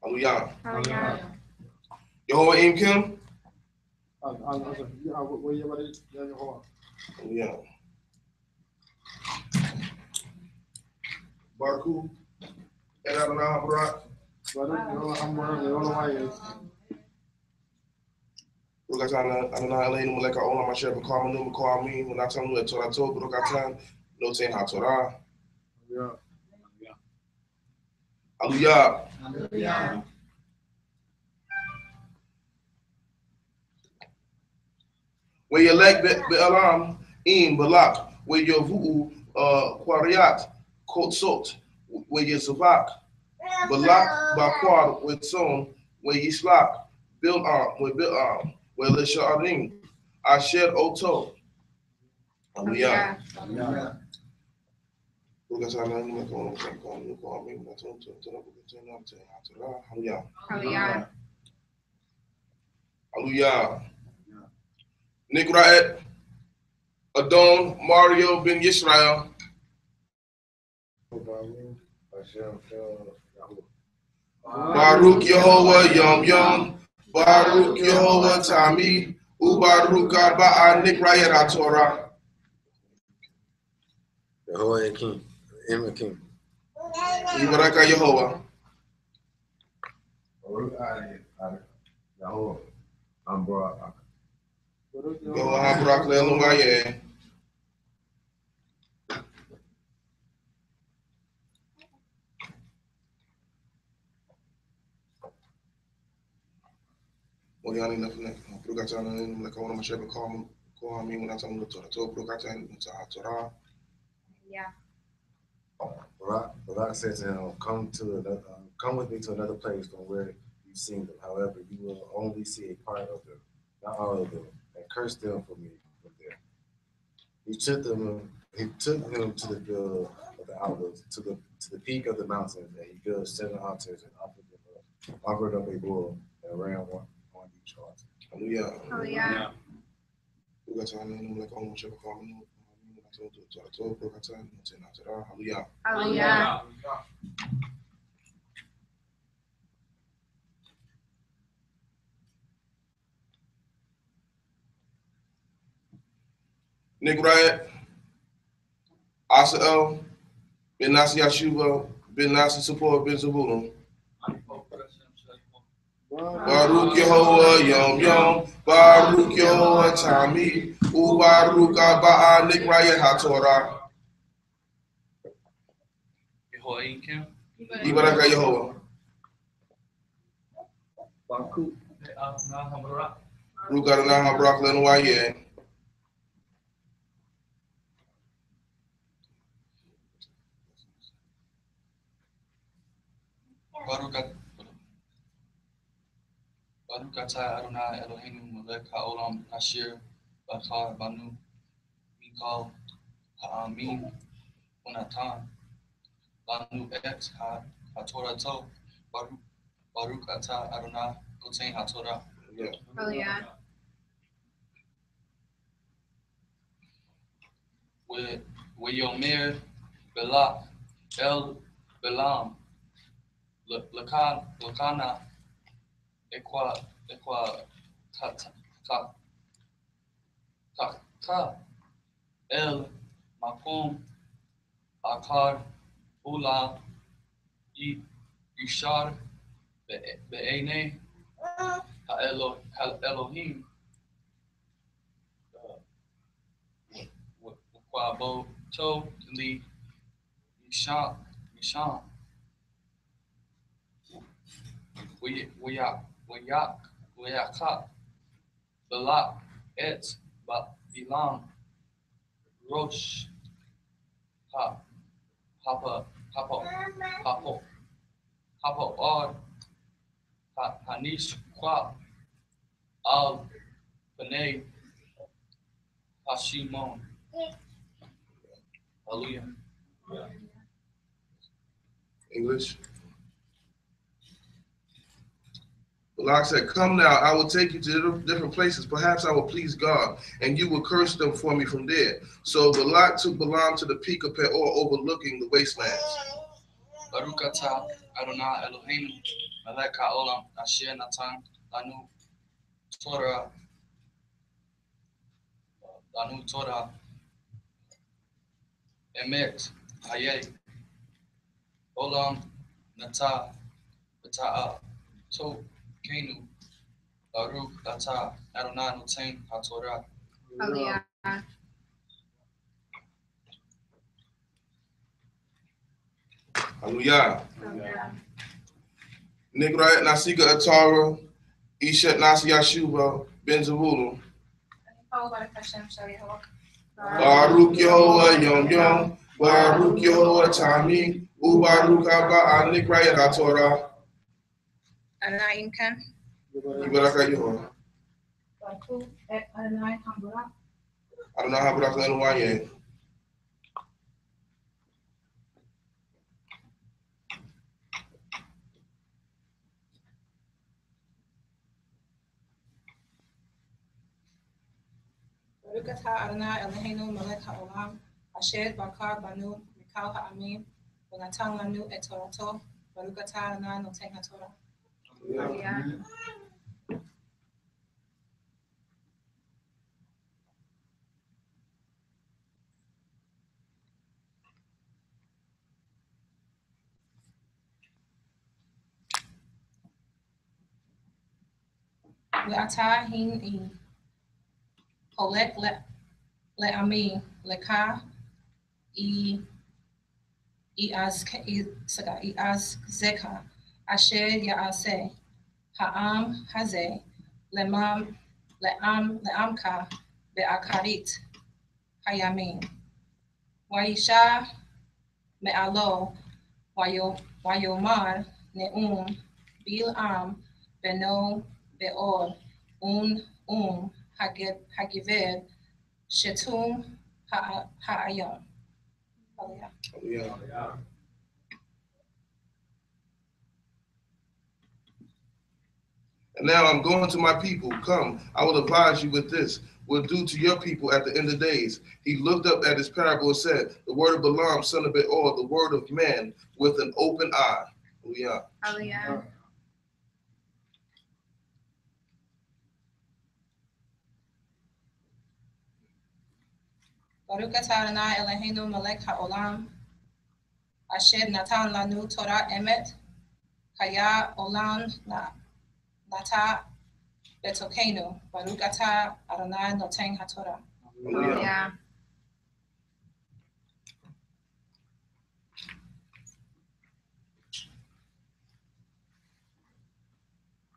Hallelujah. Hallelujah. Yehovah Im Kim. Where you ready? Hallelujah. Baruch El Adonai Barak. Baruch Atah Adonai Eloheinu Melech Haolam Asher B'Kol Manu B'Kol Amin. When I tell you that Torah Tov, Baruch Atah Noten HaTorah. Hallelujah. Hallelujah. Where you elect Be'alam Im Balak, where you Vu'u Quariat Kotsot, where you Zavak Balak Baquad with Son, where you Slak Bil'am, where Lisha'arim Asher Oto. Hallelujah. Hallelujah. Hallelujah. Hallelujah. Nikraet, Adon, Mario ben Yisrael. Baruch Yehovah Yom Yom, Baruch Yehovah Tamid, Ubaruch Abba Nikraet HaTorah. Yehoah King, Emma King. Ibaraka Yehovah. Yehovah HaBarak Le'elomayeh. Moriani Nefnek, Brugatan, Lekona Masheba Kong, Koami, when I tell them to Brugatan, Torah. Yeah. Balak said to him, come with me to another place from where you've seen them. However, you will only see a part of them, not all of them, and curse them for me from there. He took him to the field of the outlook, to the peak of the mountain, and he built 7 altars and offered up a bull and ran one on each altar. Hallelujah. Hallelujah. Hallelujah. Hallelujah. Nikraet, Asael, Ben Nasi Yashuba, Ben Nasi Support, Ben Zabulon. Baruch Yehovah Yom Yom, Baruch Yehovah Tamid, Ubaruch Abba Nikraet HaTorah. Yehoah Im Kim. Ibaraka Yehovah. Baruch Atah Barak. Baruch Adonai HaBarak Le'elomayeh. Baruch Atah Adonai Eloheinu Melech Haolam Asher B'Kol Manu B'Kol Amin Unatan Lanu Et HaTorah Tov Baruch Atah Adonai Noten HaTorah. Hallelujah. Weyomer Balak El Balaam Lakana Equa Ta El Makom Akar Ula Yishar Be'ene Elohim Kwabo To Li Yisham Wayak Balak Et Bilam Rosh Ha Papa Od Hanish Kwa Al Panay Hashimon. Hallelujah. English. Balak said, "Come now, I will take you to different places. Perhaps I will please God, and you will curse them for me from there." So Balak took Balaam to the peak of Peor, overlooking the wastelands. Baruch atah Adonai Eloheinu melech haolam asher natan lanu Torah emet hayeh olam nata b'ta'a to kenu Baruch atah Adonai noten haTorah. Hallelujah. Hallelujah. Hallelujah. Nigrayat Nasika Atara, Ishet Nasi Yashuba, Ben Zavulu. Followed by the question, Shomrey Baruch Yehovah Yom Yom, Baruch Yehovah Tami, Ubaruch Haba Nigrayat HaTorah. Adonai Imkan. Ibaraka Yehovah. Baruch et Adonai Hamburah. I don't know how Barak Lenuaye. Baruch atah Adonai Eloheinu melech haolam asher bakar banu mikal ha'amim v'natan lanu et torato. Baruch atah Adonai noten haTorah. Hallelujah. Ve'atah hin holek le'ami lekah Iazzeka asher ya'aseh ha'am hazeh le'amka be'akarit hayamim Waisha me'alo wayomar ne'um bil'am beno be'or hagiver shetum ha'ayom. Yeah. And now I'm going to my people. Come, I will advise you with this. Will do to your people at the end of days. He looked up at his parable and said, the word of Balaam, son of Beor, the word of man with an open eye. Hallelujah. Hallelujah. Baruch atah Adonai Eloheinu melech haolam asher natan lanu Torah emet kaya olam nata betokenu. Baruch atah Adonai noten haTorah. Hallelujah.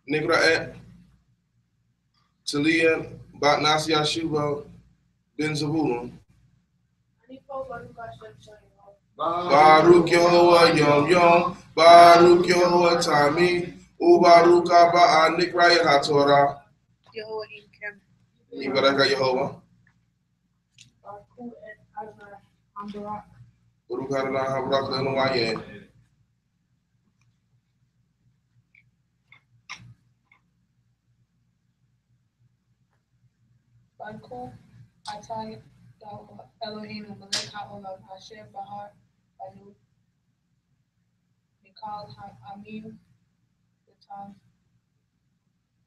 Nigraet, Talia, Bat Nasi Yashuba, Ben Zavulun. Baruch Yehovah Yom Yom, Baruch Yehovah Tami, Ubaruch Haba Nigrayat HaTorah. Yehovah Imkan. Ibaraka Yehovah. Baruch et Adonai Hamburah. Baruch Adonai Habarak Lenuaye. Baruch atah Eloheinu melech haolam asher bahar banu mikal ha'amim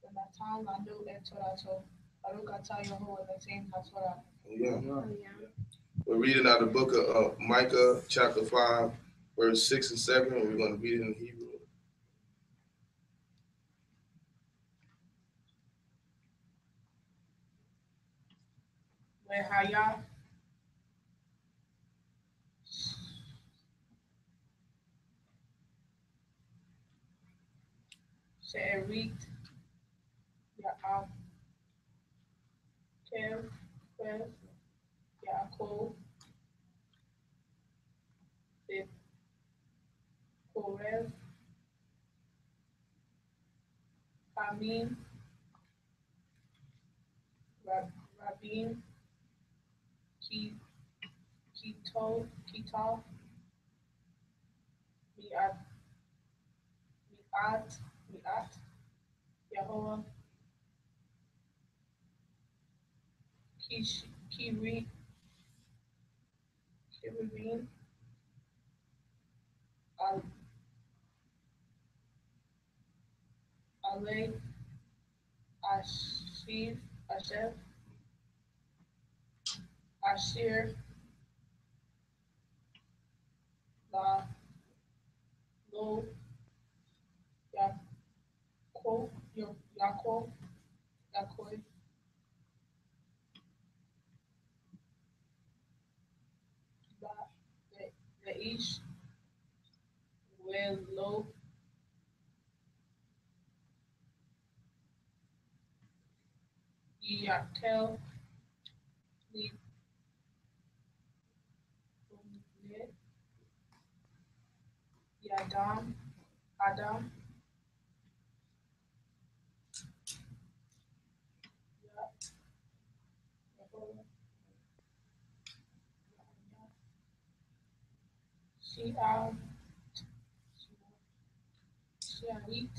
v'natan lanu et torato. Baruch atah Yehovah Eloheinu HaTorah. Yeah. We're reading out the book of Micah, chapter 5, verse 6 and 7. And we're going to read it in Hebrew. Wehaya She'erit Ya'akev Yaakov Korev Hamim Rabin Kitov Mi'at Yahovah Kirin Ale Asher La Lo Yaakov Leish Lo Yakel Adam Shi'arit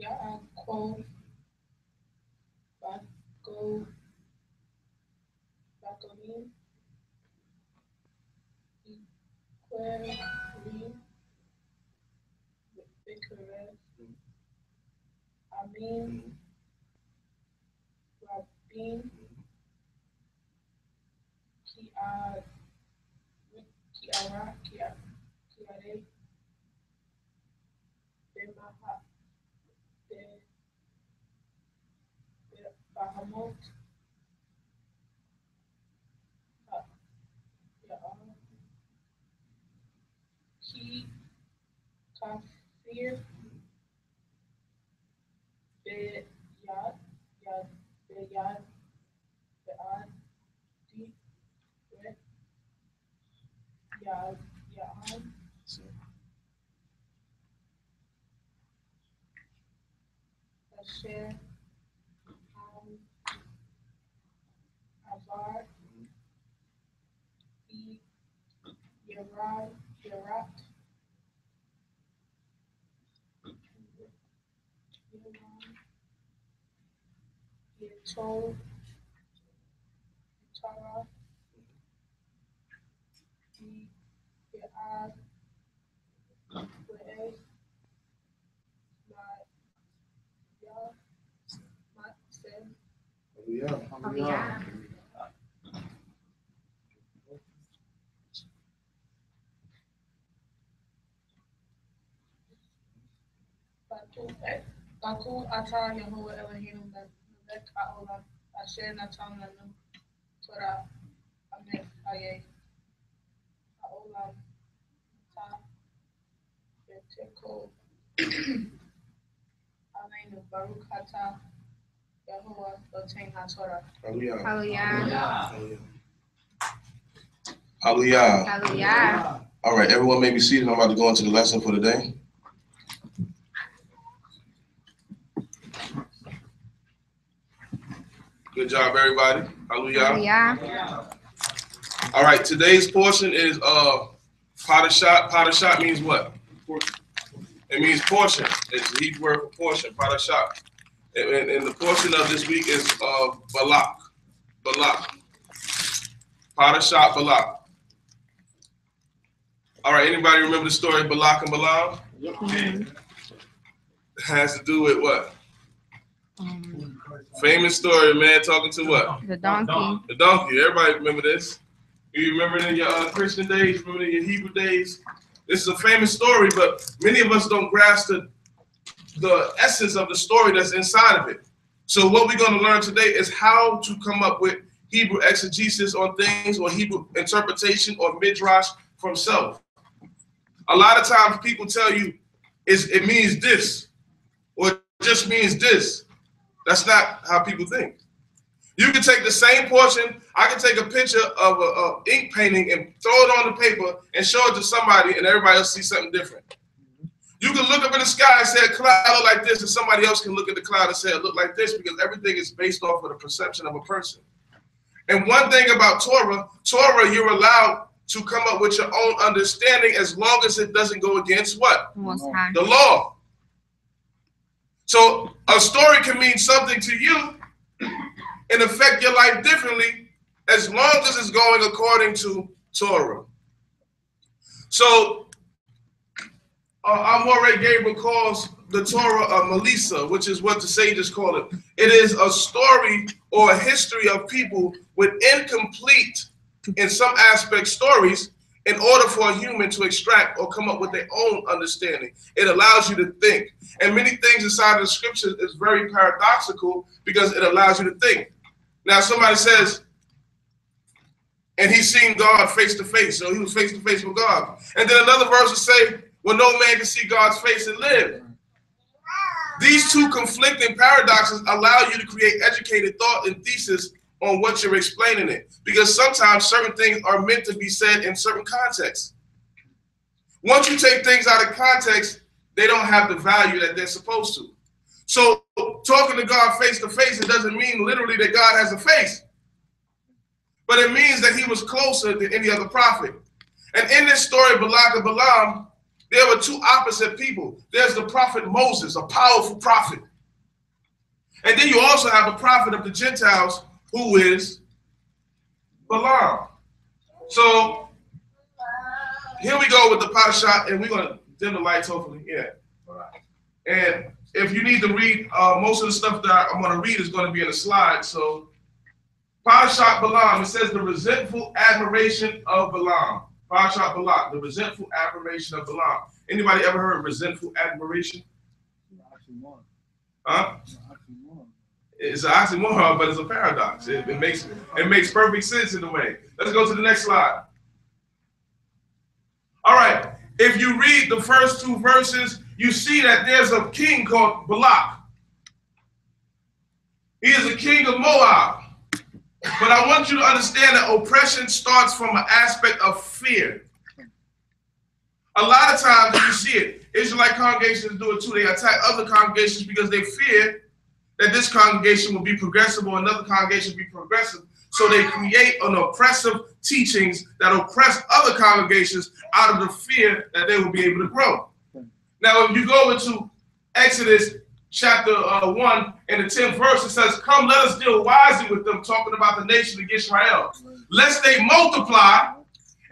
Yaakov Bagonim Querim Bikerev Amin Rabin Kiare Bahamot Ki Kafir Beyad Di Ya'an Asher Avar Yerat TORAH Ye'ad We'ez Matsem Hallelujah. Baruch atah Yehovah Eloheinu melech haolam asher natan lanu Torah amet hayeh haolam natan v'tekol aleinu Baruch atah Yehovah Eloheinu HaTorah. Hallelujah. Hallelujah. Hallelujah. Hallelujah. All right, everyone may be seated. I'm about to go into the lesson for the day. Good job, everybody. Hallelujah. Hallelujah. All right, today's portion is PARASHAT. PARASHAT means what? It means portion. It's the Hebrew word for portion, PARASHAT. And the portion of this week is Balak. Balak. PARASHAT Balak. All right, anybody remember the story of Balak and Balaam? Mm-hmm. It has to do with what? Famous story, man. Talking to what? The donkey. The donkey. Everybody remember this. You remember it in your Christian days, remember it in your Hebrew days. This is a famous story, but many of us don't grasp the essence of the story that's inside of it. So what we're going to learn today is how to come up with Hebrew exegesis on things, or Hebrew interpretation, or midrash from self. A lot of times people tell you it means this, or it just means this. That's not how people think. You can take the same portion. I can take a picture of an ink painting and throw it on the paper and show it to somebody, and everybody else see something different. You can look up in the sky and say a cloud look like this, and somebody else can look at the cloud and say it look like this, because everything is based off of the perception of a person. And one thing about Torah, you're allowed to come up with your own understanding as long as it doesn't go against what? The law. So a story can mean something to you and affect your life differently as long as it's going according to Torah. So Amore Gabriel calls the Torah a Melissa, which is what the sages call it. It is a story or a history of people with incomplete, in some aspects, stories in order for a human to extract or come up with their own understanding. It allows you to think. And many things inside of the scripture is very paradoxical because it allows you to think. Now somebody says, and he's seen God face to face, so he was face to face with God. And then another verse will say, well, no man can see God's face and live. These two conflicting paradoxes allow you to create educated thought and thesis on what you're explaining it. Because sometimes certain things are meant to be said in certain contexts. Once you take things out of context, they don't have the value that they're supposed to. So talking to God face to face, it doesn't mean literally that God has a face. But it means that he was closer than any other prophet. And in this story, Balak and Balaam, there were two opposite people. There's the prophet Moses, a powerful prophet. And then you also have the prophet of the Gentiles, who is Balaam. So here we go with the PARASHAT, and we're going to dim the lights, hopefully. Yeah. And if you need to read, most of the stuff that I'm going to read is going to be in the slide. So PARASHAT Balaam, it says the resentful admiration of Balaam. PARASHAT Balak, the resentful admiration of Balaam. Anybody ever heard of resentful admiration? Huh? It's an oxymoron, but it's a paradox. It makes perfect sense in a way. Let's go to the next slide. All right. If you read the first two verses, you see that there's a king called Balak. He is a king of Moab. But I want you to understand that oppression starts from an aspect of fear. A lot of times you see it. Israelite congregations do it too. They attack other congregations because they fear that this congregation will be progressive or another congregation will be progressive. So they create an oppressive teachings that oppress other congregations out of the fear that they will be able to grow. Now, if you go into Exodus chapter 1 and the 10th verse, it says, come, let us deal wisely with them, talking about the nation of Israel, lest they multiply,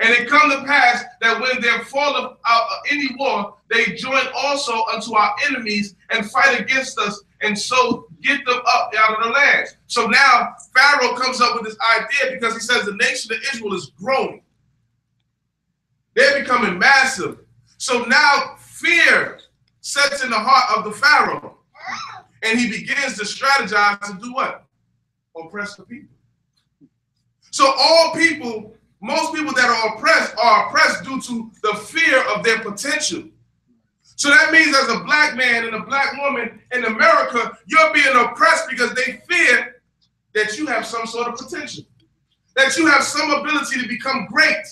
and it come to pass that when there falleth out any war, they join also unto our enemies and fight against us, and so get them up out of the land. So now Pharaoh comes up with this idea because he says the nation of Israel is growing. They're becoming massive. So now fear sets in the heart of the Pharaoh. And he begins to strategize to do what? Oppress the people. So all people, most people that are oppressed due to the fear of their potential. So that means as a black man and a black woman in America, you're being oppressed because they fear that you have some sort of potential, that you have some ability to become great.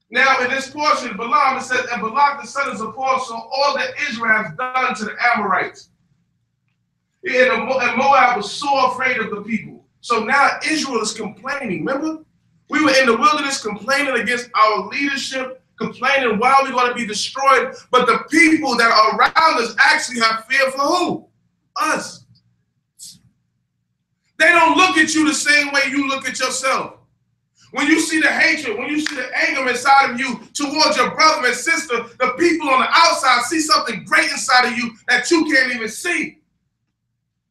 Now in this portion, Balaam, it says, and Balak the son of Zippor saw all that Israel has done to the Amorites. And Moab was so afraid of the people. So now Israel is complaining. Remember? We were in the wilderness complaining against our leadership, complaining why we're going to be destroyed. But the people that are around us actually have fear for who? Us. They don't look at you the same way you look at yourself. When you see the hatred, when you see the anger inside of you towards your brother and sister, the people on the outside see something great inside of you that you can't even see.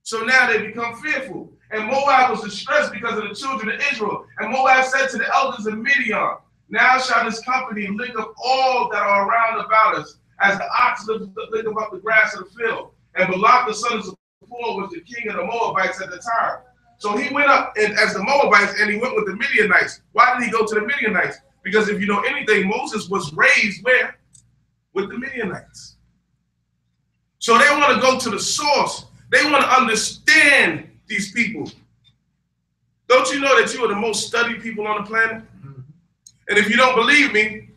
So now they become fearful. And Moab was distressed because of the children of Israel. And Moab said to the elders of Midian, now shall this company lick up all that are around about us, as the ox lick up the grass of the field. And Balak the son of Zippor was the king of the Moabites at the time. So he went up as the Moabites, and he went with the Midianites. Why did he go to the Midianites? Because if you know anything, Moses was raised where? With the Midianites. So they want to go to the source. They want to understand these people. Don't you know that you are the most studied people on the planet? And if you don't believe me,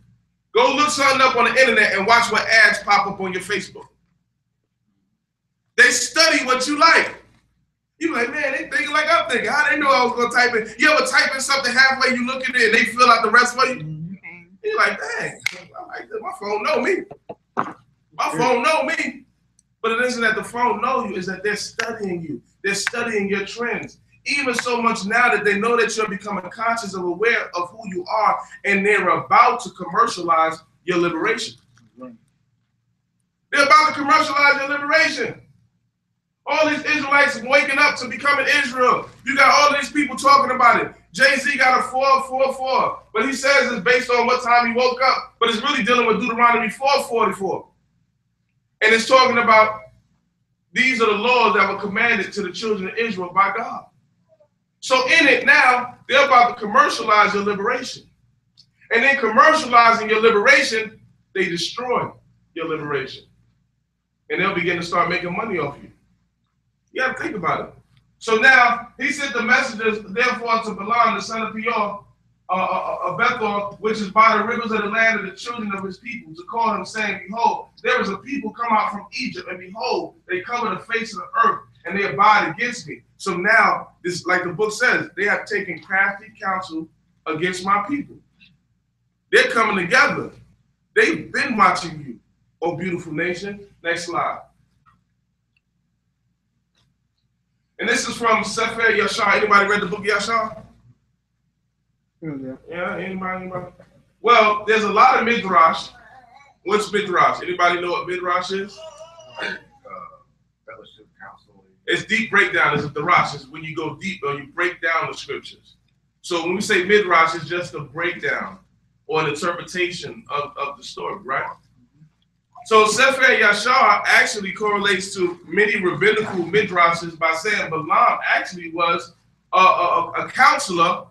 go look something up on the internet and watch what ads pop up on your Facebook. They study what you like. You're like, man, they thinking like I'm thinking. How they know I was going to type in? You ever type in something halfway, you look at it, and they fill out the rest for you? You're like, dang, I like this. My phone know me. My phone know me. But it isn't that the phone know you, is that they're studying you. They're studying your trends. Even so much now that they know that you're becoming conscious and aware of who you are, and they're about to commercialize your liberation. They're about to commercialize your liberation. All these Israelites waking up to becoming Israel. You got all these people talking about it. Jay-Z got a 444, but he says it's based on what time he woke up, but it's really dealing with Deuteronomy 4:44. And it's talking about these are the laws that were commanded to the children of Israel by God. So in it now, they're about to commercialize your liberation. And in commercializing your liberation, they destroy your liberation. And they'll begin to start making money off you. You got to think about it. So now, he sent the messengers, therefore, to Balaam, the son of Peor, of Bethel, which is by the rivers of the land of the children of his people, to call him, saying, behold, there is a people come out from Egypt, and behold, they cover the face of the earth, and they abide against me. So now, this, like the book says, they have taken crafty counsel against my people. They're coming together. They've been watching you, oh beautiful nation. Next slide. And this is from Sefer Yashar. Anybody read the book Yashar? Yeah, anybody? Well, there's a lot of midrash. What's midrash? Anybody know what midrash is? Fellowship, counsel. It's deep breakdown. It's the Rosh. It's when you go deep or you break down the scriptures. So when we say midrash, it's just a breakdown or an interpretation of the story, right? So Sefer Yashar actually correlates to many rabbinical midrashes by saying Balaam actually was a counselor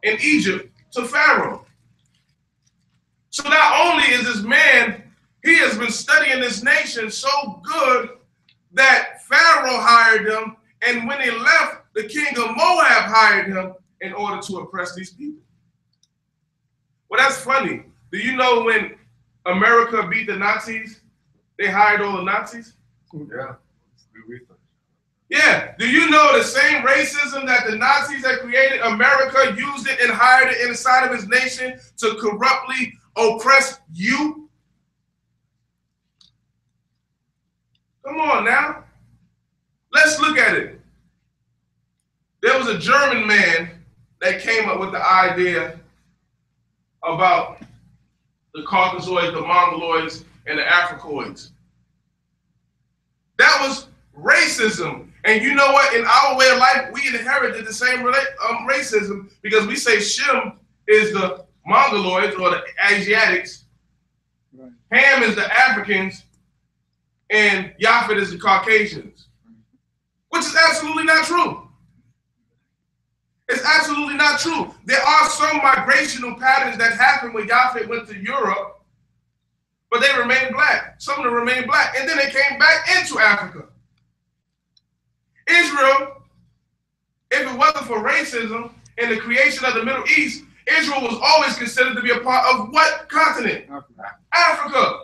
in Egypt to Pharaoh. So not only is this man, he has been studying this nation so good that Pharaoh hired him, and when he left, the king of Moab hired him in order to oppress these people. Well, that's funny. Do you know when America beat the Nazis, they hired all the Nazis? Yeah. Yeah. Do you know the same racism that the Nazis had created, America used it and hired it inside of his nation to corruptly oppress you? Come on now. Let's look at it. There was a German man that came up with the idea about the Caucasoids, the Mongoloids, and the Africoids. That was racism. And you know what? In our way of life, we inherited the same racism because we say Shem is the Mongoloids or the Asiatics, right. Ham is the Africans, and Japhet is the Caucasians, which is absolutely not true. It's absolutely not true. There are some migrational patterns that happened when Japhet went to Europe, but they remained black. Some of them remained black, and then they came back into Africa. Israel, if it wasn't for racism and the creation of the Middle East, Israel was always considered to be a part of what continent? Africa.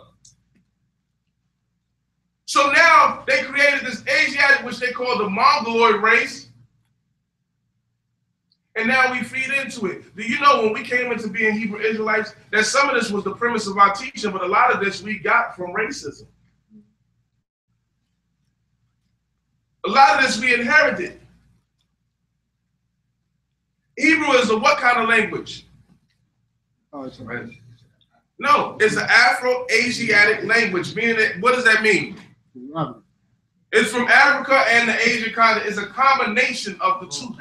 So now they created this Asiatic, which they call the Mongoloid race, and now we feed into it. Do you know when we came into being Hebrew Israelites, that some of this was the premise of our teaching, but a lot of this we got from racism. A lot of this we inherited. Hebrew is a what kind of language? Oh, it's a No, it's an Afro-Asiatic language. Meaning that, what does that mean? It's from Africa and the Asian continent. It's a combination of the two.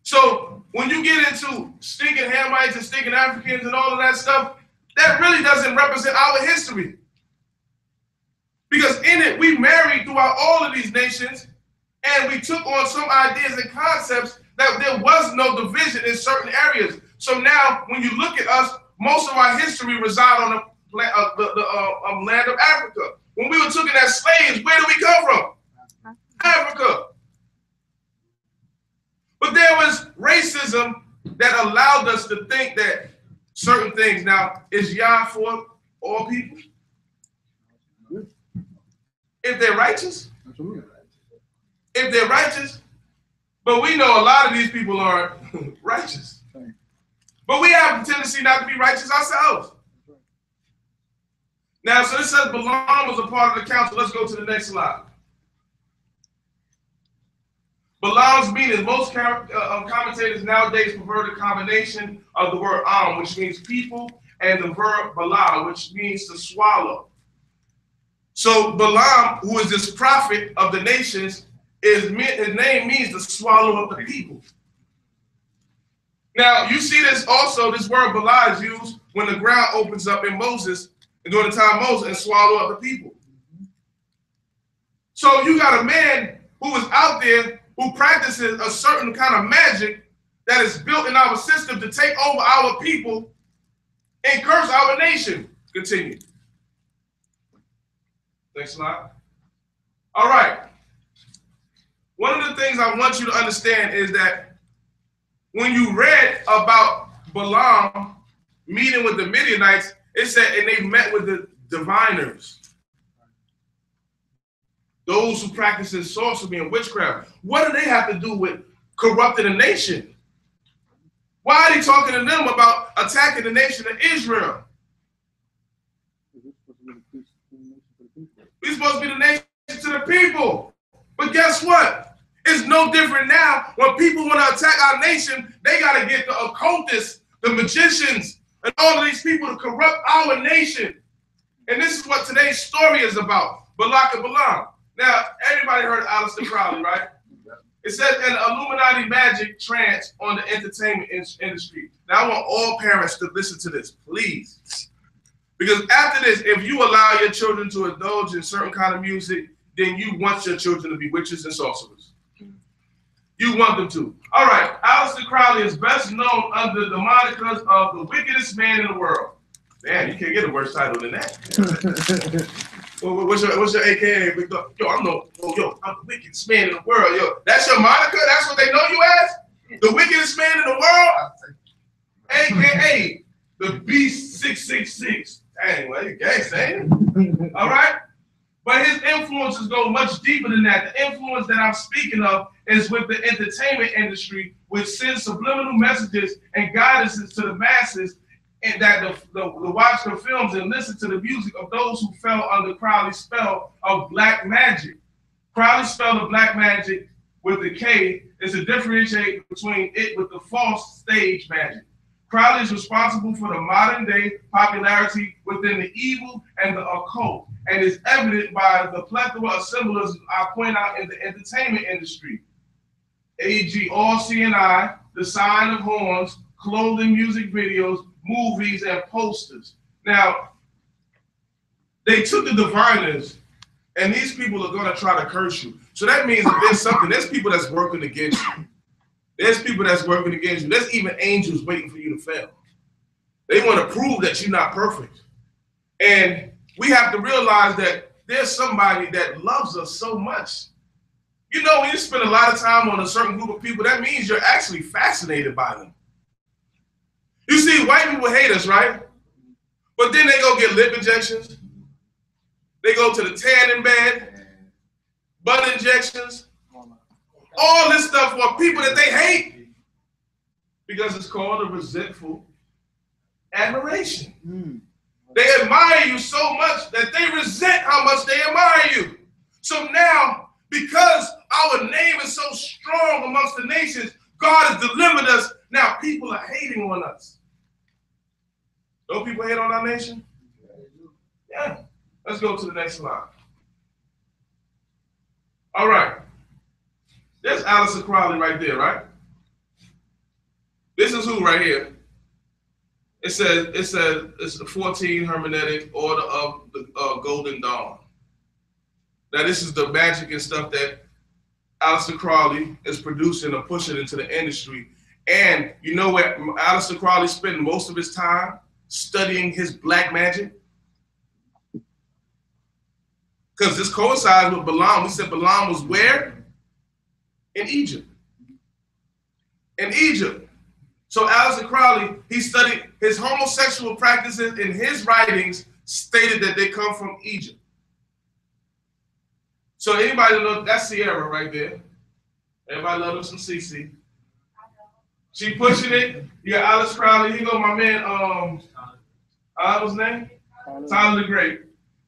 So when you get into stinking Hamites and stinking Africans and all of that stuff, that really doesn't represent our history. Because in it, we married throughout all of these nations, and we took on some ideas and concepts that there was no division in certain areas. So now, when you look at us, most of our history reside on the land of Africa. When we were taken as slaves, where did we come from? Africa. But there was racism that allowed us to think that certain things. Now, is Yah for all people? If they're righteous? If they're righteous? But we know a lot of these people aren't righteous. But we have a tendency not to be righteous ourselves. Now, so this says Balaam was a part of the council. Let's go to the next slide. Balaam's meaning, most commentators nowadays prefer the combination of the word am, which means people, and the verb bala, which means to swallow. So Balaam, who is this prophet of the nations, his name means the swallow of the people. Now, you see this also, this word bala is used when the ground opens up in Moses, and during the time of Moses, and swallow up the people. So you got a man who is out there who practices a certain kind of magic that is built in our system to take over our people and curse our nation. Continue. Next slide. All right. One of the things I want you to understand is that when you read about Balaam meeting with the Midianites, it said, and they met with the diviners. Those who practice sorcery and witchcraft. What do they have to do with corrupting a nation? Why are they talking to them about attacking the nation of Israel? We're supposed to be the nation to the people. But guess what? It's no different now. When people want to attack our nation, they got to get the occultists, the magicians, and all of these people to corrupt our nation. And this is what today's story is about. Balak and Balaam. Now, everybody heard of Aleister Crowley, right? It says an Illuminati magic trance on the entertainment industry. Now, I want all parents to listen to this, please. Because after this, if you allow your children to indulge in certain kind of music, then you want your children to be witches and sorcerers. You want them to. All right, Aleister Crowley is best known under the monikers of the wickedest man in the world. Man, you can't get a worse title than that. What's your AKA? Yo, I'm the wickedest man in the world. Yo, that's your moniker? That's what they know you as? The wickedest man in the world? AKA the Beast 666. Anyway, you gangsta, ain't it? All right? But his influences go much deeper than that. The influence that I'm speaking of is with the entertainment industry, which sends subliminal messages and guidances to the masses, and that the watch the films and listen to the music of those who fell under Crowley's spell of black magic. Crowley's spell of black magic with the K is to differentiate between it with the false stage magic. Crowley is responsible for the modern day popularity within the evil and the occult, and is evident by the plethora of symbolism I point out in the entertainment industry. A.G. all CNI, the sign of horns, clothing, music videos, movies, and posters. Now, they took the diviners, and these people are going to try to curse you. So that means that there's something, there's people that's working against you. There's people that's working against you. There's even angels waiting for you to fail. They want to prove that you're not perfect. And we have to realize that there's somebody that loves us so much. You know, when you spend a lot of time on a certain group of people, that means you're actually fascinated by them. You see, white people hate us, right? But then they go get lip injections. They go to the tanning bed, butt injections, all this stuff for people that they hate, because it's called a resentful admiration. They admire you so much that they resent how much they admire you. So now, because our name is so strong amongst the nations, God has delivered us. Now people are hating on us. Don't people hate on our nation? Yeah. Let's go to the next slide. All right. There's Aleister Crowley right there, right? This is who right here. It says it's the 14 hermeneutic order of the Golden Dawn. Now this is the magic and stuff that Aleister Crowley is producing or pushing into the industry. And you know where Aleister Crowley spent most of his time studying his black magic? Because this coincides with Balaam. We said Balaam was where? In Egypt. In Egypt. So Aleister Crowley, he studied his homosexual practices in his writings, stated that they come from Egypt. So anybody know, that's Sierra right there. Everybody love them some CC. She pushing it. You got Aleister Crowley. Here go my man, what's his name? Tyler the Great.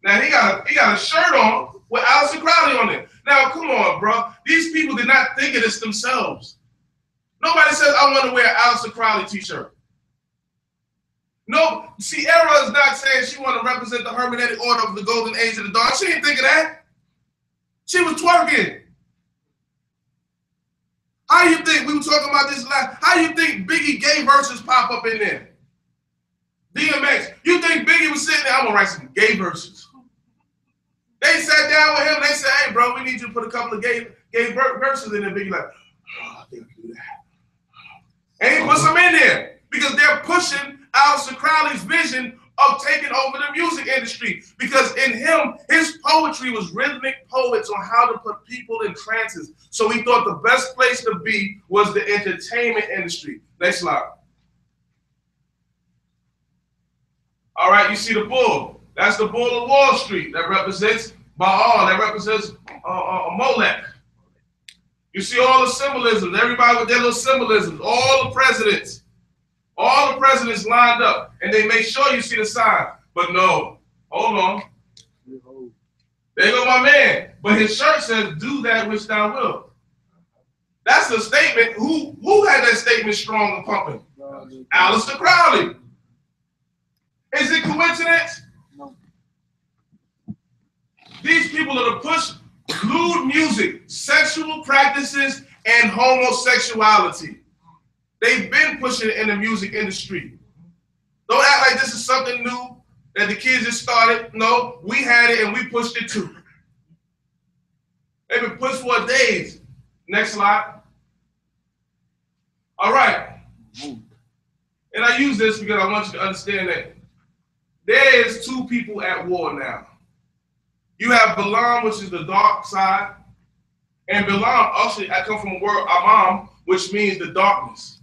Now he got a shirt on with Aleister Crowley on it. Now come on, bro. These people did not think of this themselves. Nobody says, I want to wear an Aleister Crowley t-shirt. No, Sierra is not saying she want to represent the hermeneutic order of the golden age of the dawn. She didn't think of that. She was twerking. How you think, we were talking about this last, how you think Biggie gay verses pop up in there? DMX, you think Biggie was sitting there, I'm gonna write some gay verses. They sat down with him, they said, hey bro, we need you to put a couple of gay verses in there. Biggie like, oh, I think I can do that. And he puts them in there because they're pushing Aleister Crowley's vision of taking over the music industry. Because in him, his poetry was rhythmic poets on how to put people in trances. So he thought the best place to be was the entertainment industry. Next slide. All right, you see the bull. That's the bull of Wall Street. That represents Baal. That represents Molech. You see all the symbolisms. Everybody with their little symbolisms. All the presidents. All the presidents lined up. And they make sure you see the sign. But no. Hold on. There go my man. But his shirt says, do that which thou wilt. That's the statement. Who had that statement strong and pumping? Aleister Crowley. Is it coincidence? No. These people are to push lewd music, sexual practices, and homosexuality. They've been pushing it in the music industry. Don't act like this is something new that the kids just started. No, we had it and we pushed it too. They've been pushed for days. Next slide. All right. And I use this because I want you to understand that there is two people at war now. You have Balaam, which is the dark side. And Balaam, actually, I come from a word, Amam, which means the darkness.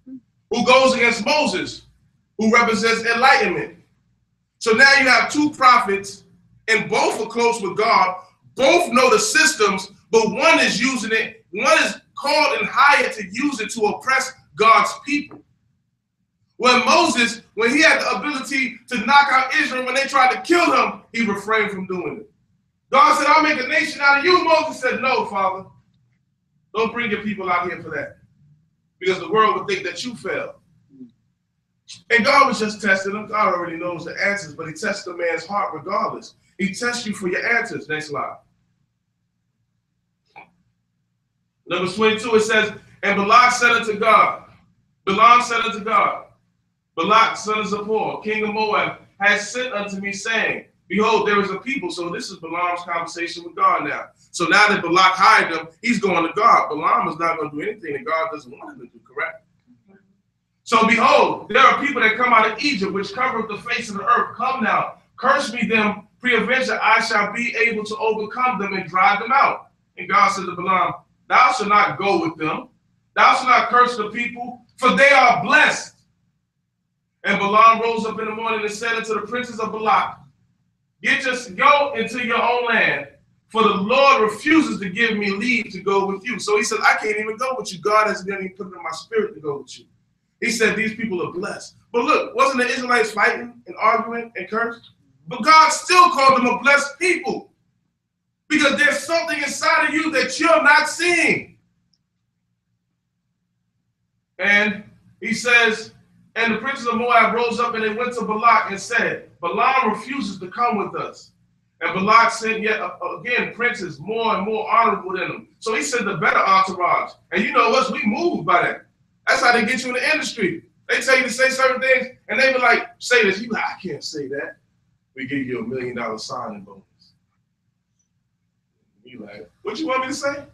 Who goes against Moses, who represents enlightenment. So now you have two prophets, and both are close with God. Both know the systems, but one is using it. One is called and hired to use it to oppress God's people. When Moses, when he had the ability to knock out Israel, when they tried to kill him, he refrained from doing it. God said, I'll make a nation out of you. Moses said, no, Father. Don't bring your people out here for that. Because the world would think that you failed. And God was just testing them. God already knows the answers, but he tests the man's heart regardless. He tests you for your answers. Next slide. Number 22, it says, and Balak said unto God, Balaam said unto God, Balak, son of Zippor, king of Moab, has sent unto me, saying, behold, there is a people. So this is Balaam's conversation with God now. So now that Balak hired him, he's going to God. Balaam is not going to do anything that God doesn't want him to do, correct? So behold, there are people that come out of Egypt, which covereth the face of the earth. Come now, curse me them, peradventure I shall be able to overcome them and drive them out. And God said to Balaam, thou shalt not go with them. Thou shalt not curse the people, for they are blessed. And Balaam rose up in the morning and said unto the princes of Balak, go into your own land, for the Lord refuses to give me leave to go with you. So he said, I can't even go with you. God hasn't even put it in my spirit to go with you. He said, these people are blessed. But look, wasn't the Israelites fighting and arguing and cursed? But God still called them a blessed people. Because there's something inside of you that you're not seeing. And he says, and the princes of Moab rose up and they went to Balak and said, Balaam refuses to come with us. And Balak sent yet again princes more and more honorable than him. So he sent the better entourage. And you know what? We moved by that. That's how they get you in the industry. They tell you to say certain things, and they be like, say this. You like, I can't say that. We give you $1 million signing bonus. You like, what you want me to say?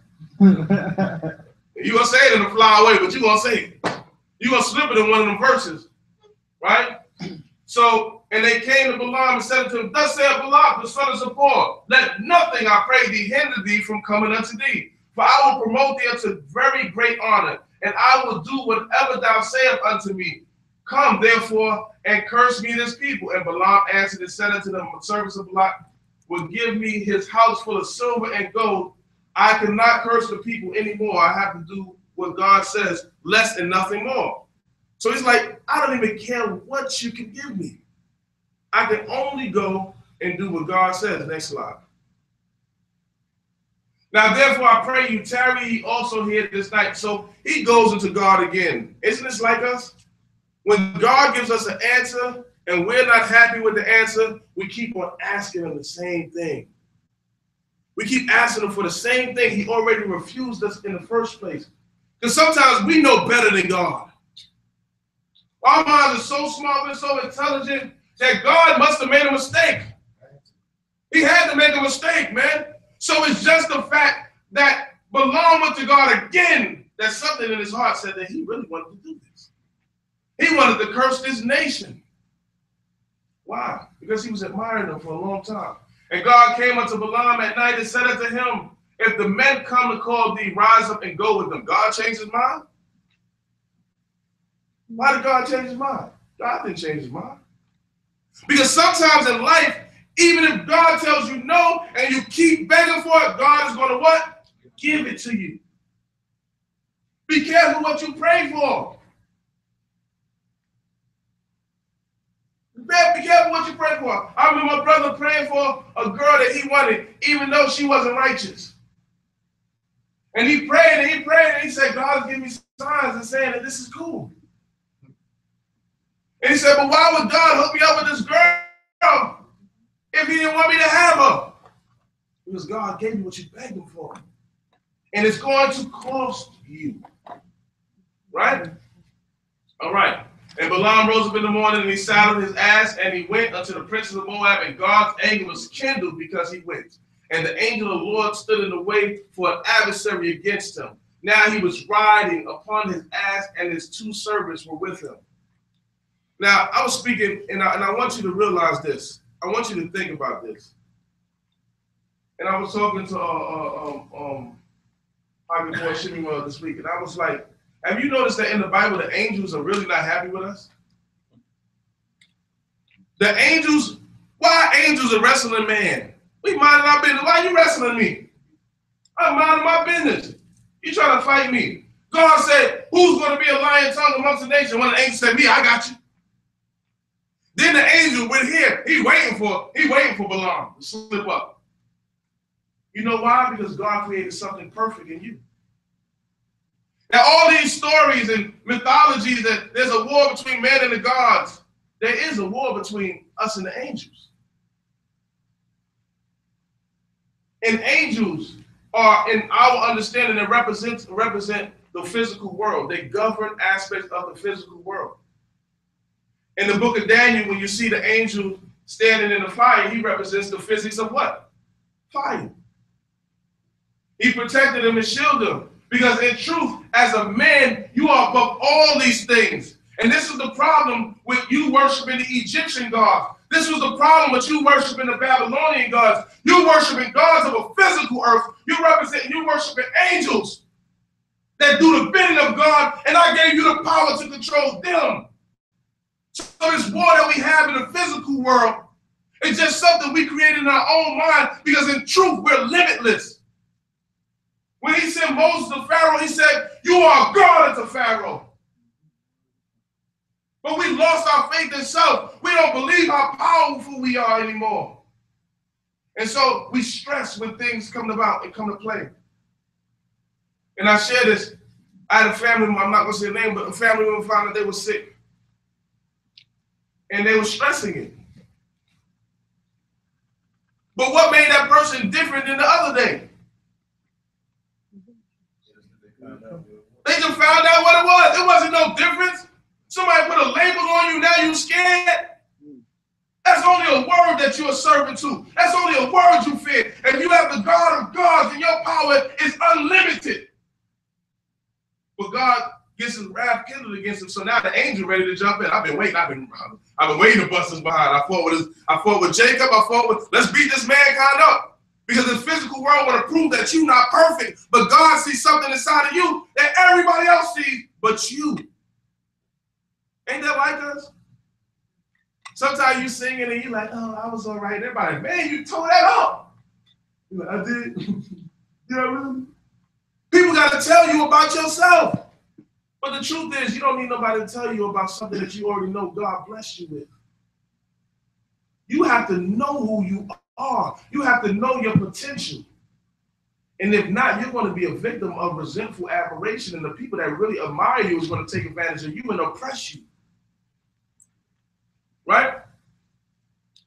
You gonna say it in a fly away, but you gonna say it. You gonna slip it in one of them verses, right? So, and they came to Balaam and said to him, thus saith Balak, the son of Zippor, let nothing, I pray thee, hinder thee from coming unto thee. For I will promote thee unto very great honor, and I will do whatever thou sayest unto me. Come, therefore, and curse me this people. And Balaam answered and said unto them, the servants of Balak will give me his house full of silver and gold. I cannot curse the people anymore. I have to do what God says, less and nothing more. So he's like, I don't even care what you can give me. I can only go and do what God says. Next slide. Now, therefore, I pray you, tarry also here this night. So he goes into God again. Isn't this like us? When God gives us an answer and we're not happy with the answer, we keep on asking him the same thing. We keep asking him for the same thing he already refused us in the first place. Because sometimes we know better than God. Our minds are so smart, we're so intelligent that God must have made a mistake. He had to make a mistake, man. So it's just the fact that Balaam went to God again, that something in his heart said that he really wanted to do this. He wanted to curse this nation. Why? Because he was admiring them for a long time. And God came unto Balaam at night and said unto him, if the men come to call thee, rise up and go with them. God changed his mind? Why did God change his mind? God didn't change his mind. Because sometimes in life, even if God tells you no and you keep begging for it, God is going to what? Give it to you. Be careful what you pray for. Be careful what you pray for. I remember my brother praying for a girl that he wanted, even though she wasn't righteous. And he prayed and he prayed and he said, God, give me signs and saying that this is cool. And he said, but why would God hook me up with this girl if he didn't want me to have her? Because God gave you what you begged him for. And it's going to cost you. Right? All right. And Balaam rose up in the morning and he saddled his ass and he went unto the princes of Moab, and God's anger was kindled because he went. And the angel of the Lord stood in the way for an adversary against him. Now he was riding upon his ass, and his 2 servants were with him. Now, I was speaking, and I want you to realize this. I want you to think about this. And I was talking to Hockey Boy Shimmy this week, and I was like, have you noticed that in the Bible, the angels are really not happy with us? The angels, why angels are wrestling man? We minding our business. Why are you wrestling me? I'm minding my business. You trying to fight me. God said, who's going to be a lion tongue amongst the nation? One of the angels said, me, I got you. Then the angel went here. He waiting for Balaam to slip up. You know why? Because God created something perfect in you. Now, all these stories and mythologies that there's a war between man and the gods, there is a war between us and the angels. And angels are, in our understanding, they represent the physical world. They govern aspects of the physical world. In the book of Daniel, when you see the angel standing in the fire, he represents the physics of what? Fire. He protected them and shielded them. Because in truth, as a man, you are above all these things. And this is the problem with you worshiping the Egyptian gods. This was the problem with you worshiping the Babylonian gods. You worshiping gods of a physical earth. You worshiping angels that do the bidding of God, and I gave you the power to control them. So this war that we have in the physical world is just something we created in our own mind, because in truth, we're limitless. When he sent Moses to Pharaoh, he said, you are God unto Pharaoh. But we lost our faith in self. We don't believe how powerful we are anymore. And so we stress when things come about and come to play. And I share this. I had a family, I'm not going to say the name, but a family member found that they were sick. And they were stressing it. But what made that person different than the other day? They just found out what it was. It wasn't no difference. Somebody put a label on you, now you scared. That's only a word that you're serving to. That's only a word you fear. And you have the God of gods, and your power is unlimited. But God gets his wrath kindled against him. So now the angel ready to jump in. I've been waiting. I've been waiting to bust his behind. I fought with Jacob. Let's beat this mankind up. Because the physical world want to prove that you're not perfect, but God sees something inside of you that everybody else sees but you. Ain't that like us? Sometimes you singing and you're like, oh, I was all right. Everybody, man, you tore that up. You're like, I did. You know what I mean? People got to tell you about yourself. But the truth is, you don't need nobody to tell you about something that you already know God blessed you with. You have to know who you are. You have to know your potential. And if not, you're going to be a victim of resentful admiration, and the people that really admire you is going to take advantage of you and oppress you. Right?